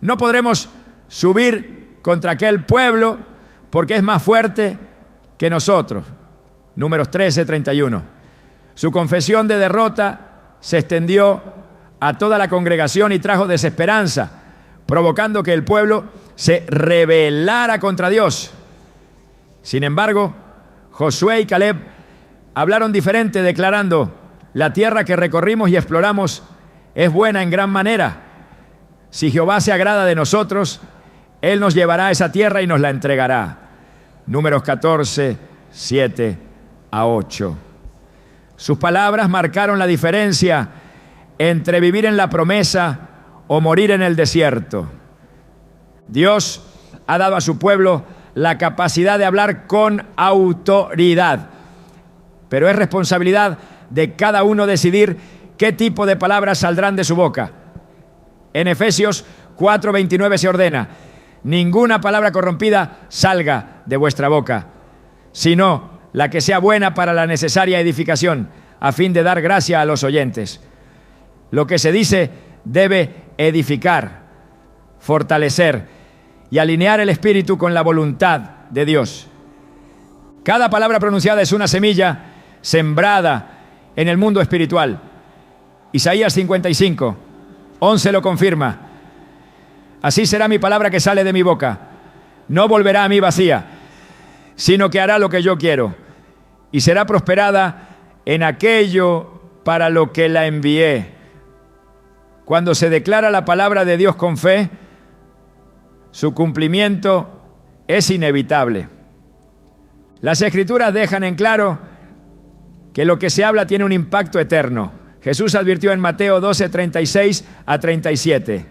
no podremos subir contra aquel pueblo porque es más fuerte que nosotros. Números 13, 31. Su confesión de derrota se extendió a toda la congregación y trajo desesperanza, provocando que el pueblo se rebelara contra Dios. Sin embargo, Josué y Caleb hablaron diferente, declarando: la tierra que recorrimos y exploramos es buena en gran manera. Si Jehová se agrada de nosotros, Él nos llevará a esa tierra y nos la entregará. Números 14, 7 a 8. Sus palabras marcaron la diferencia entre vivir en la promesa o morir en el desierto. Dios ha dado a su pueblo la capacidad de hablar con autoridad, pero es responsabilidad de cada uno decidir qué tipo de palabras saldrán de su boca. En Efesios 4:29 se ordena: ninguna palabra corrompida salga de vuestra boca, sino la que sea buena para la necesaria edificación, a fin de dar gracia a los oyentes. Lo que se dice debe edificar, fortalecer y alinear el espíritu con la voluntad de Dios. Cada palabra pronunciada es una semilla sembrada en el mundo espiritual. Isaías 55, 11 lo confirma: así será mi palabra que sale de mi boca, no volverá a mí vacía, sino que hará lo que yo quiero, y será prosperada en aquello para lo que la envié. Cuando se declara la palabra de Dios con fe, su cumplimiento es inevitable. Las Escrituras dejan en claro que lo que se habla tiene un impacto eterno. Jesús advirtió en Mateo 12, 36 a 37: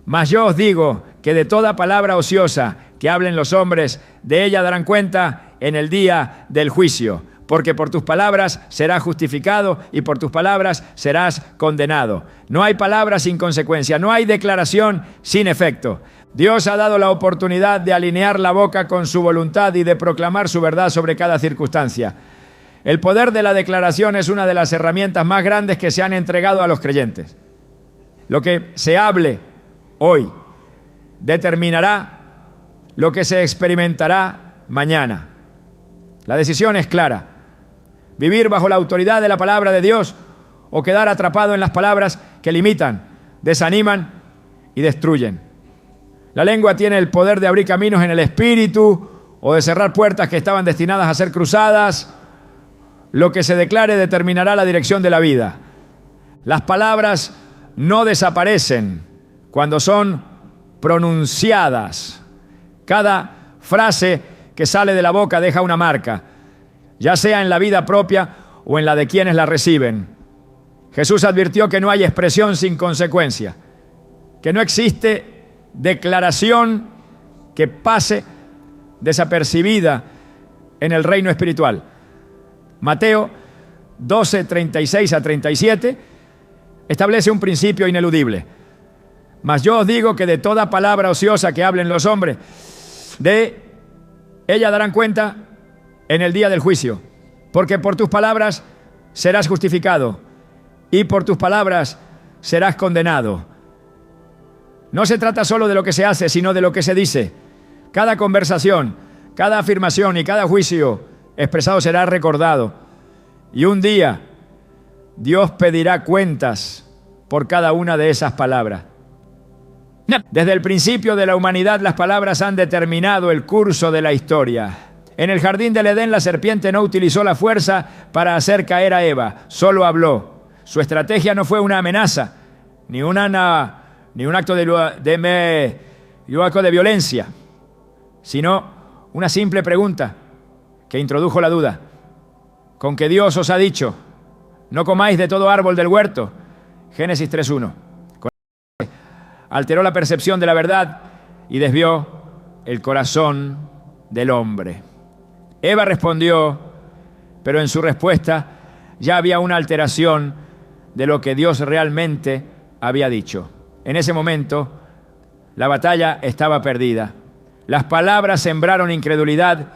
mas yo os digo que de toda palabra ociosa que hablen los hombres, de ella darán cuenta en el día del juicio, porque por tus palabras serás justificado y por tus palabras serás condenado. No hay palabra sin consecuencia, no hay declaración sin efecto. Dios ha dado la oportunidad de alinear la boca con su voluntad y de proclamar su verdad sobre cada circunstancia. El poder de la declaración es una de las herramientas más grandes que se han entregado a los creyentes. Lo que se hable hoy determinará lo que se experimentará mañana. La decisión es clara: vivir bajo la autoridad de la palabra de Dios o quedar atrapado en las palabras que limitan, desaniman y destruyen. La lengua tiene el poder de abrir caminos en el espíritu o de cerrar puertas que estaban destinadas a ser cruzadas. Lo que se declare determinará la dirección de la vida. Las palabras no desaparecen cuando son pronunciadas. Cada frase que sale de la boca deja una marca, ya sea en la vida propia o en la de quienes la reciben. Jesús advirtió que no hay expresión sin consecuencia, que no existe declaración que pase desapercibida en el reino espiritual. Mateo 12, 36 a 37 establece un principio ineludible: mas yo os digo que de toda palabra ociosa que hablen los hombres, de ella darán cuenta en el día del juicio, porque por tus palabras serás justificado y por tus palabras serás condenado. No se trata solo de lo que se hace, sino de lo que se dice. Cada conversación, cada afirmación y cada juicio expresado será recordado. Y un día Dios pedirá cuentas por cada una de esas palabras. Desde el principio de la humanidad, las palabras han determinado el curso de la historia. En el jardín del Edén, la serpiente no utilizó la fuerza para hacer caer a Eva, solo habló. Su estrategia no fue una amenaza, ni un acto de violencia, sino una simple pregunta que introdujo la duda. ¿Con que Dios os ha dicho: no comáis de todo árbol del huerto? Génesis 3:1. alteró la percepción de la verdad y desvió el corazón del hombre. Eva respondió, pero en su respuesta ya había una alteración de lo que Dios realmente había dicho. En ese momento, la batalla estaba perdida. Las palabras sembraron incredulidad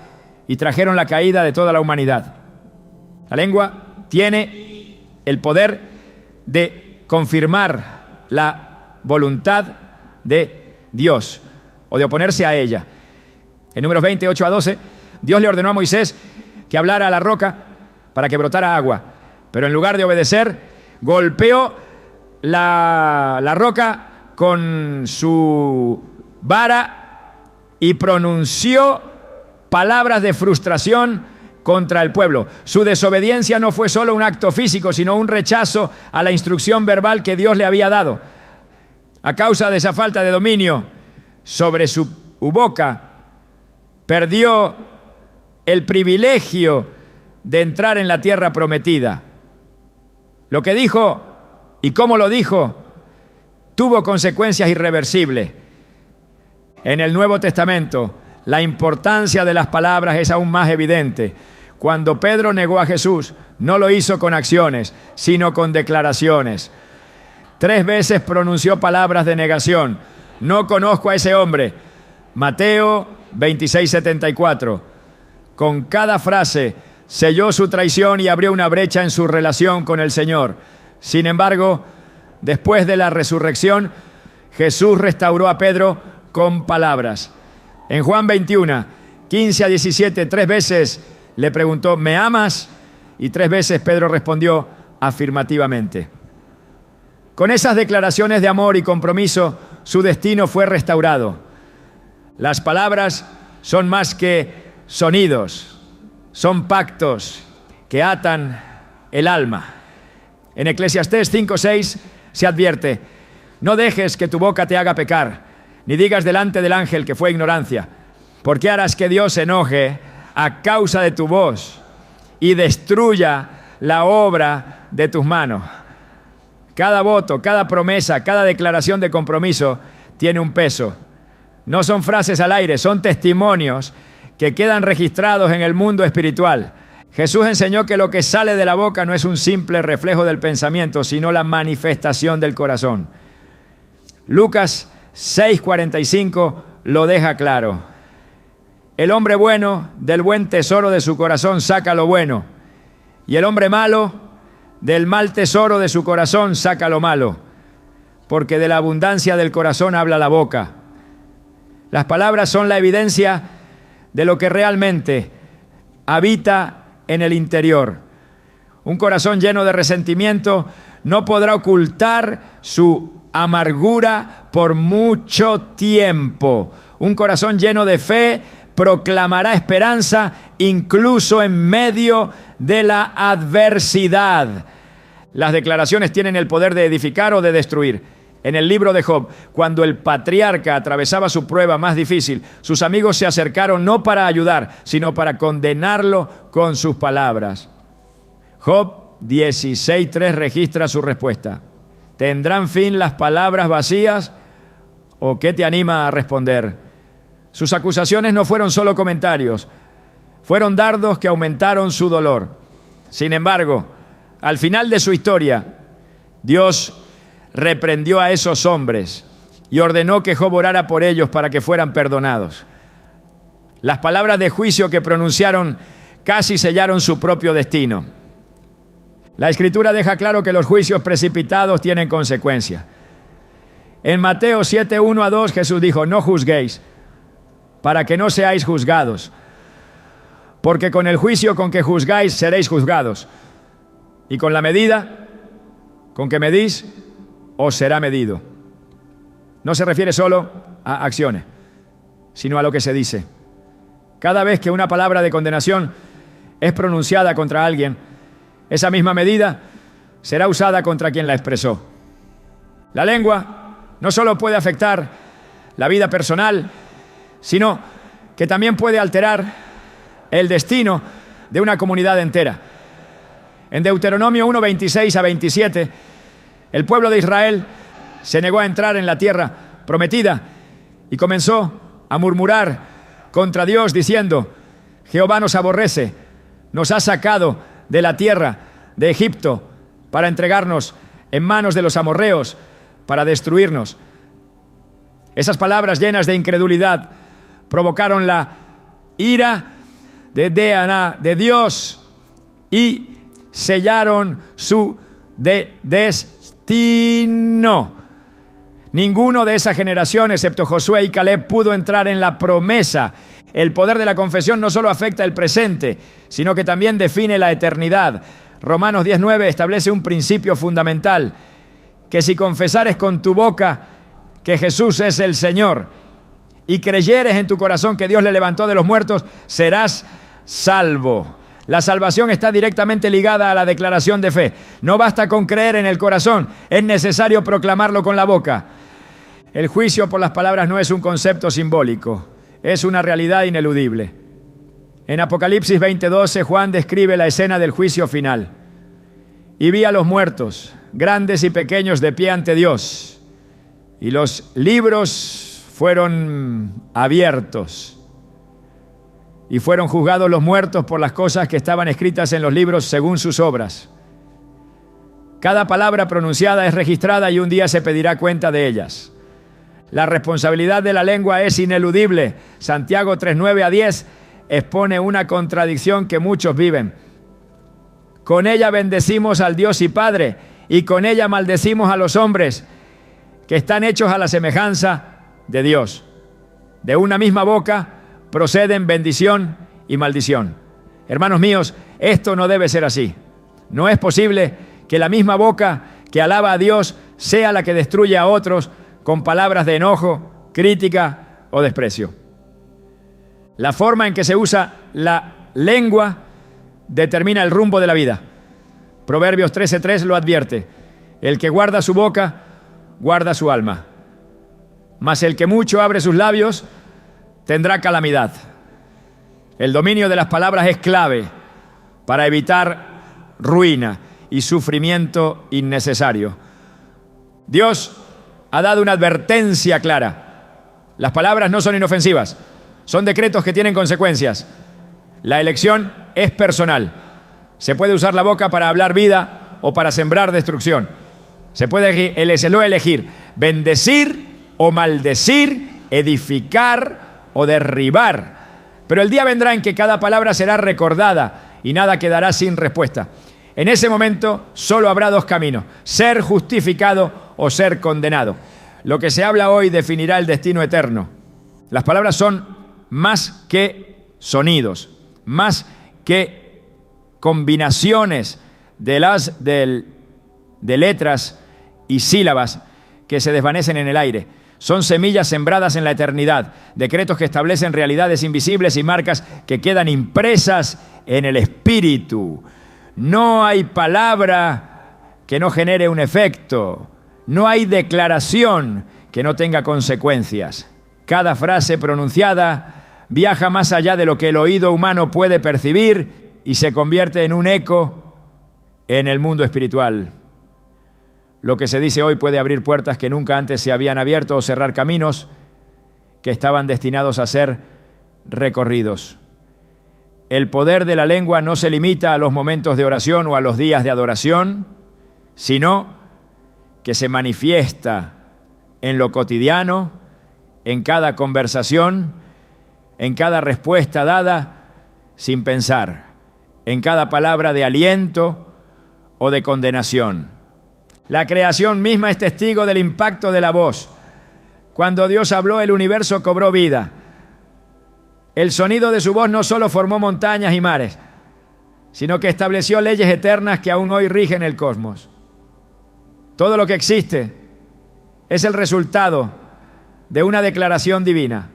y trajeron la caída de toda la humanidad. La lengua tiene el poder de confirmar la voluntad de Dios o de oponerse a ella. En Números 20, 8 a 12, Dios le ordenó a Moisés que hablara a la roca para que brotara agua, pero en lugar de obedecer, golpeó la roca con su vara y pronunció palabras de frustración contra el pueblo. Su desobediencia no fue solo un acto físico, sino un rechazo a la instrucción verbal que Dios le había dado. A causa de esa falta de dominio sobre su boca, perdió el privilegio de entrar en la tierra prometida. Lo que dijo y cómo lo dijo tuvo consecuencias irreversibles. En el Nuevo Testamento, la importancia de las palabras es aún más evidente. Cuando Pedro negó a Jesús, no lo hizo con acciones, sino con declaraciones. 3 veces pronunció palabras de negación. No conozco a ese hombre. Mateo 26:74. Con cada frase selló su traición y abrió una brecha en su relación con el Señor. Sin embargo, después de la resurrección, Jesús restauró a Pedro con palabras. En Juan 21, 15 a 17, 3 veces le preguntó, ¿me amas? Y 3 veces Pedro respondió afirmativamente. Con esas declaraciones de amor y compromiso, su destino fue restaurado. Las palabras son más que sonidos, son pactos que atan el alma. En Eclesiastés 5:6 se advierte, no dejes que tu boca te haga pecar, ni digas delante del ángel que fue ignorancia, porque harás que Dios se enoje a causa de tu voz y destruya la obra de tus manos. Cada voto, cada promesa, cada declaración de compromiso tiene un peso. No son frases al aire, son testimonios que quedan registrados en el mundo espiritual. Jesús enseñó que lo que sale de la boca no es un simple reflejo del pensamiento, sino la manifestación del corazón. Lucas 6:45 lo deja claro. El hombre bueno del buen tesoro de su corazón saca lo bueno, y el hombre malo del mal tesoro de su corazón saca lo malo, porque de la abundancia del corazón habla la boca. Las palabras son la evidencia de lo que realmente habita en el interior. Un corazón lleno de resentimiento no podrá ocultar su amargura por mucho tiempo. Un corazón lleno de fe proclamará esperanza incluso en medio de la adversidad. Las declaraciones tienen el poder de edificar o de destruir. En el libro de Job, cuando el patriarca atravesaba su prueba más difícil, sus amigos se acercaron no para ayudar, sino para condenarlo con sus palabras. Job 16:3 registra su respuesta. ¿Tendrán fin las palabras vacías o qué te anima a responder? Sus acusaciones no fueron solo comentarios, fueron dardos que aumentaron su dolor. Sin embargo, al final de su historia, Dios reprendió a esos hombres y ordenó que Job orara por ellos para que fueran perdonados. Las palabras de juicio que pronunciaron casi sellaron su propio destino. La Escritura deja claro que los juicios precipitados tienen consecuencias. En Mateo 7:1 a 2 Jesús dijo, no juzguéis, para que no seáis juzgados, porque con el juicio con que juzgáis seréis juzgados, y con la medida con que medís os será medido. No se refiere solo a acciones, sino a lo que se dice. Cada vez que una palabra de condenación es pronunciada contra alguien, esa misma medida será usada contra quien la expresó. La lengua no solo puede afectar la vida personal, sino que también puede alterar el destino de una comunidad entera. En Deuteronomio 1:26 a 27, el pueblo de Israel se negó a entrar en la tierra prometida y comenzó a murmurar contra Dios diciendo: Jehová nos aborrece, nos ha sacado de la tierra de Egipto para entregarnos en manos de los amorreos, para destruirnos. Esas palabras llenas de incredulidad provocaron la ira de Dios y sellaron su destino. Ninguno de esa generación, excepto Josué y Caleb, pudo entrar en la promesa. El poder de la confesión no solo afecta el presente, sino que también define la eternidad. Romanos 10:9 establece un principio fundamental: que si confesares con tu boca que Jesús es el Señor y creyeres en tu corazón que Dios le levantó de los muertos, serás salvo. La salvación está directamente ligada a la declaración de fe. No basta con creer en el corazón, es necesario proclamarlo con la boca. El juicio por las palabras no es un concepto simbólico, es una realidad ineludible. En Apocalipsis 20:12, Juan describe la escena del juicio final. Y vi a los muertos, grandes y pequeños, de pie ante Dios, y los libros fueron abiertos. Y fueron juzgados los muertos por las cosas que estaban escritas en los libros según sus obras. Cada palabra pronunciada es registrada y un día se pedirá cuenta de ellas. La responsabilidad de la lengua es ineludible. Santiago 3:9-10 expone una contradicción que muchos viven. Con ella bendecimos al Dios y Padre, y con ella maldecimos a los hombres que están hechos a la semejanza de Dios. De una misma boca proceden bendición y maldición. Hermanos míos, esto no debe ser así. No es posible que la misma boca que alaba a Dios sea la que destruye a otros con palabras de enojo, crítica o desprecio. La forma en que se usa la lengua determina el rumbo de la vida. Proverbios 13:3 lo advierte: el que guarda su boca, guarda su alma. Mas el que mucho abre sus labios, tendrá calamidad. El dominio de las palabras es clave para evitar ruina y sufrimiento innecesario. Dios ha dado una advertencia clara. Las palabras no son inofensivas, son decretos que tienen consecuencias. La elección es personal. Se puede usar la boca para hablar vida o para sembrar destrucción. Se puede elegir bendecir o maldecir, edificar o derribar. Pero el día vendrá en que cada palabra será recordada y nada quedará sin respuesta. En ese momento solo habrá dos caminos: ser justificado o ser condenado. Lo que se habla hoy definirá el destino eterno. Las palabras son más que sonidos, más que combinaciones de letras y sílabas que se desvanecen en el aire. Son semillas sembradas en la eternidad, decretos que establecen realidades invisibles y marcas que quedan impresas en el espíritu. No hay palabra que no genere un efecto. No hay declaración que no tenga consecuencias. Cada frase pronunciada viaja más allá de lo que el oído humano puede percibir y se convierte en un eco en el mundo espiritual. Lo que se dice hoy puede abrir puertas que nunca antes se habían abierto o cerrar caminos que estaban destinados a ser recorridos. El poder de la lengua no se limita a los momentos de oración o a los días de adoración, sino que se manifiesta en lo cotidiano, en cada conversación, en cada respuesta dada sin pensar, en cada palabra de aliento o de condenación. La creación misma es testigo del impacto de la voz. Cuando Dios habló, el universo cobró vida. El sonido de su voz no solo formó montañas y mares, sino que estableció leyes eternas que aún hoy rigen el cosmos. Todo lo que existe es el resultado de una declaración divina.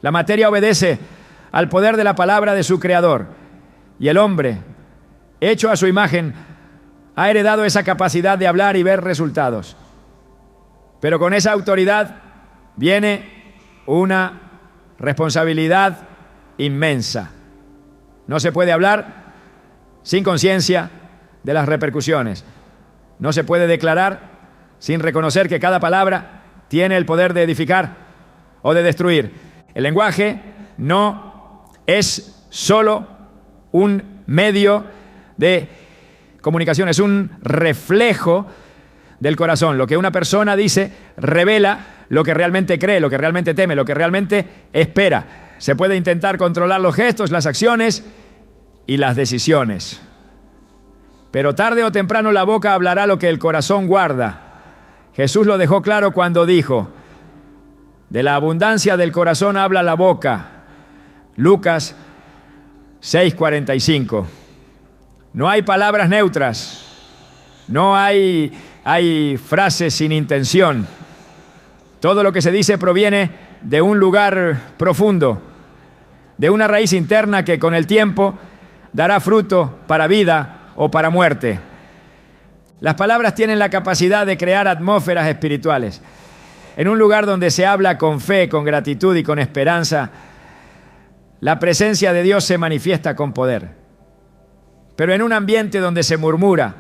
La materia obedece al poder de la palabra de su Creador, y el hombre, hecho a su imagen, ha heredado esa capacidad de hablar y ver resultados. Pero con esa autoridad viene una responsabilidad inmensa. No se puede hablar sin conciencia de las repercusiones. No se puede declarar sin reconocer que cada palabra tiene el poder de edificar o de destruir. El lenguaje no es solo un medio de comunicación, es un reflejo del corazón. Lo que una persona dice revela lo que realmente cree, lo que realmente teme, lo que realmente espera. Se puede intentar controlar los gestos, las acciones y las decisiones, pero tarde o temprano la boca hablará lo que el corazón guarda. Jesús lo dejó claro cuando dijo: de la abundancia del corazón habla la boca. Lucas 6:45. No hay palabras neutras, no hay frases sin intención. Todo lo que se dice proviene de un lugar profundo, de una raíz interna que con el tiempo dará fruto para vida o para muerte. Las palabras tienen la capacidad de crear atmósferas espirituales. En un lugar donde se habla con fe, con gratitud y con esperanza, la presencia de Dios se manifiesta con poder. Pero en un ambiente donde se murmura,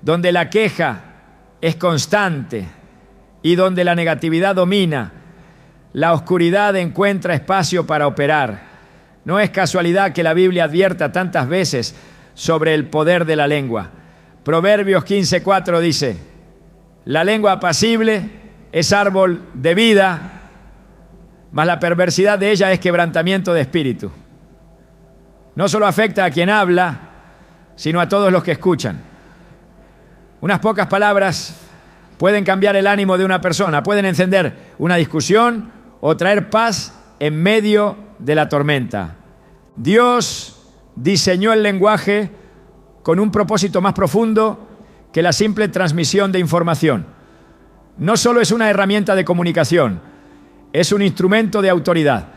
donde la queja es constante y donde la negatividad domina, la oscuridad encuentra espacio para operar. No es casualidad que la Biblia advierta tantas veces sobre el poder de la lengua. Proverbios 15:4 dice: la lengua apacible es árbol de vida, mas la perversidad de ella es quebrantamiento de espíritu. No solo afecta a quien habla, sino a todos los que escuchan. Unas pocas palabras pueden cambiar el ánimo de una persona, pueden encender una discusión o traer paz en medio de la tormenta. Dios diseñó el lenguaje con un propósito más profundo que la simple transmisión de información. No solo es una herramienta de comunicación, es un instrumento de autoridad.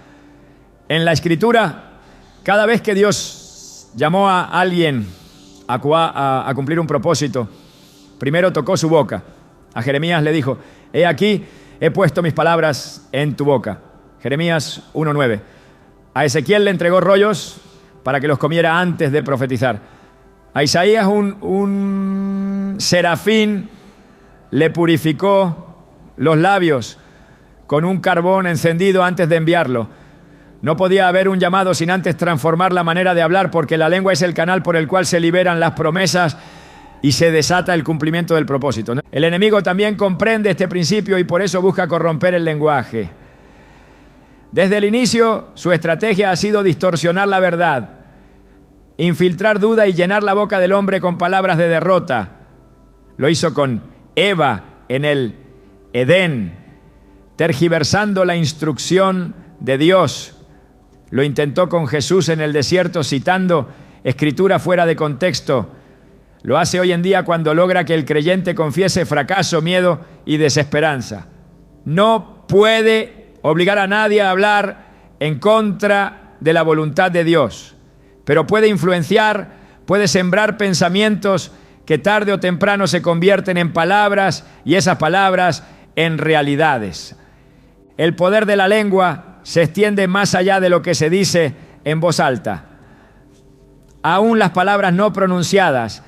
En la Escritura, cada vez que Dios llamó a alguien a cumplir un propósito, primero tocó su boca. A Jeremías le dijo: he aquí, he puesto mis palabras en tu boca. Jeremías 1:9. A Ezequiel le entregó rollos para que los comiera antes de profetizar. A Isaías un serafín le purificó los labios con un carbón encendido antes de enviarlo. No podía haber un llamado sin antes transformar la manera de hablar, porque la lengua es el canal por el cual se liberan las promesas y se desata el cumplimiento del propósito. El enemigo también comprende este principio y por eso busca corromper el lenguaje. Desde el inicio, su estrategia ha sido distorsionar la verdad, infiltrar duda y llenar la boca del hombre con palabras de derrota. Lo hizo con Eva en el Edén, tergiversando la instrucción de Dios. Lo intentó con Jesús en el desierto, citando escritura fuera de contexto. Lo hace hoy en día cuando logra que el creyente confiese fracaso, miedo y desesperanza. No puede obligar a nadie a hablar en contra de la voluntad de Dios, pero puede influenciar, puede sembrar pensamientos que tarde o temprano se convierten en palabras y esas palabras en realidades. El poder de la lengua se extiende más allá de lo que se dice en voz alta. Aún las palabras no pronunciadas,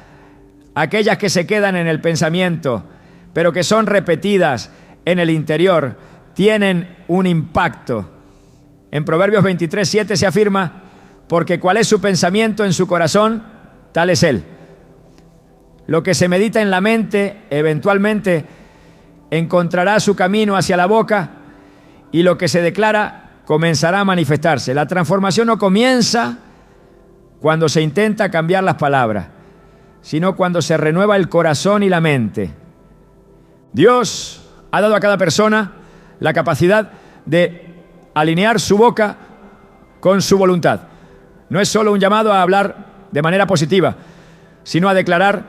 aquellas que se quedan en el pensamiento, pero que son repetidas en el interior, tienen un impacto. En Proverbios 23:7 se afirma: porque cuál es su pensamiento en su corazón, tal es él. Lo que se medita en la mente eventualmente encontrará su camino hacia la boca, y lo que se declara comenzará a manifestarse. La transformación no comienza cuando se intenta cambiar las palabras, sino cuando se renueva el corazón y la mente. Dios ha dado a cada persona la capacidad de alinear su boca con su voluntad. No es solo un llamado a hablar de manera positiva, sino a declarar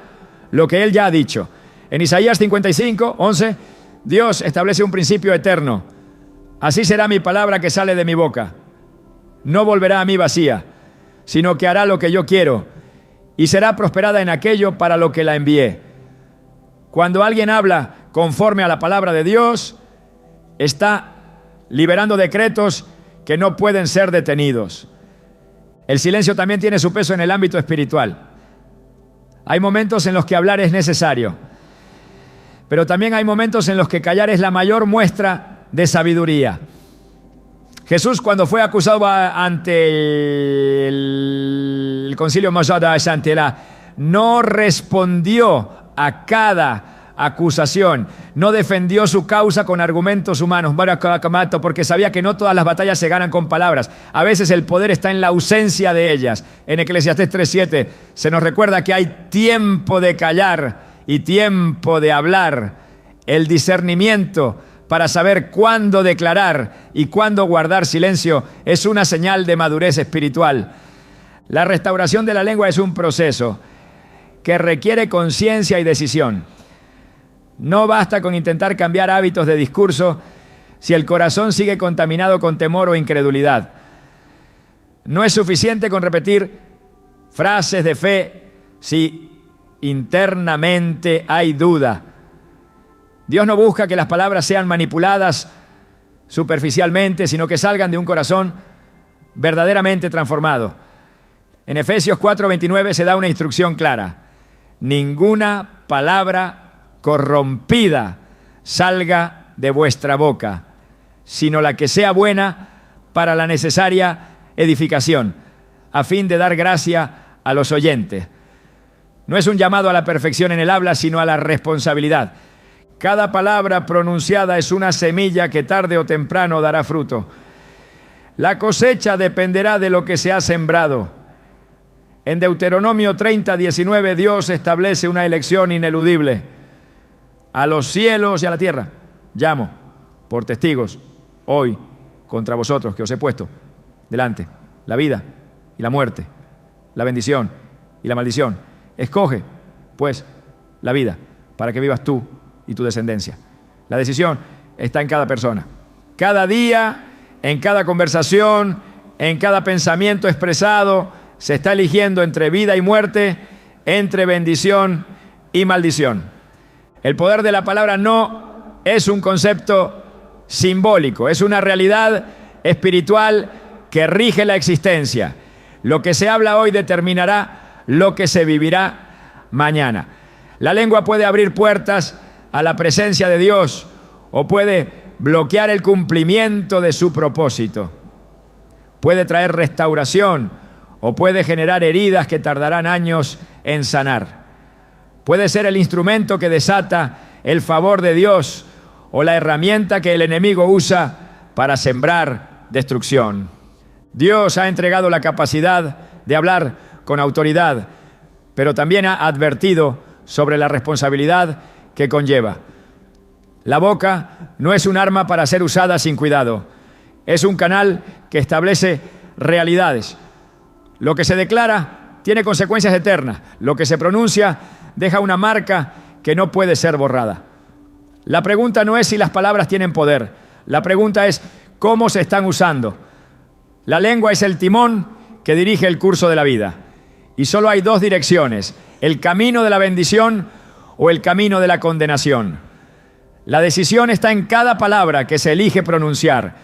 lo que Él ya ha dicho. En Isaías 55:11, Dios establece un principio eterno. Así será mi palabra que sale de mi boca. No volverá a mí vacía, sino que hará lo que yo quiero y será prosperada en aquello para lo que la envié. Cuando alguien habla conforme a la palabra de Dios, está liberando decretos que no pueden ser detenidos. El silencio también tiene su peso en el ámbito espiritual. Hay momentos en los que hablar es necesario, pero también hay momentos en los que callar es la mayor muestra de sabiduría. Jesús, cuando fue acusado ante el Concilio Mayor de Santidad, no respondió a cada acusación, no defendió su causa con argumentos humanos, porque sabía que no todas las batallas se ganan con palabras. A veces el poder está en la ausencia de ellas. En Eclesiastés 3:7 se nos recuerda que hay tiempo de callar y tiempo de hablar. El discernimiento para saber cuándo declarar y cuándo guardar silencio es una señal de madurez espiritual. La restauración de la lengua es un proceso que requiere conciencia y decisión. No basta con intentar cambiar hábitos de discurso si el corazón sigue contaminado con temor o incredulidad. No es suficiente con repetir frases de fe si internamente hay duda. Dios no busca que las palabras sean manipuladas superficialmente, sino que salgan de un corazón verdaderamente transformado. En Efesios 4:29 se da una instrucción clara: ninguna palabra corrompida salga de vuestra boca, sino la que sea buena para la necesaria edificación, a fin de dar gracia a los oyentes. No es un llamado a la perfección en el habla, sino a la responsabilidad. Cada palabra pronunciada es una semilla que tarde o temprano dará fruto. La cosecha dependerá de lo que se ha sembrado. En Deuteronomio 30:19 Dios establece una elección ineludible. A los cielos y a la tierra llamo por testigos hoy contra vosotros que os he puesto delante la vida y la muerte, la bendición y la maldición. Escoge, pues, la vida para que vivas tú y tu descendencia. La decisión está en cada persona. Cada día, en cada conversación, en cada pensamiento expresado, se está eligiendo entre vida y muerte, entre bendición y maldición. El poder de la palabra no es un concepto simbólico, es una realidad espiritual que rige la existencia. Lo que se habla hoy determinará lo que se vivirá mañana. La lengua puede abrir puertas a la presencia de Dios o puede bloquear el cumplimiento de su propósito. Puede traer restauración o puede generar heridas que tardarán años en sanar. Puede ser el instrumento que desata el favor de Dios o la herramienta que el enemigo usa para sembrar destrucción. Dios ha entregado la capacidad de hablar con autoridad, pero también ha advertido sobre la responsabilidad que conlleva. La boca no es un arma para ser usada sin cuidado. Es un canal que establece realidades. Lo que se declara tiene consecuencias eternas. Lo que se pronuncia deja una marca que no puede ser borrada. La pregunta no es si las palabras tienen poder. La pregunta es cómo se están usando. La lengua es el timón que dirige el curso de la vida. Y solo hay dos direcciones: el camino de la bendición o el camino de la condenación. La decisión está en cada palabra que se elige pronunciar.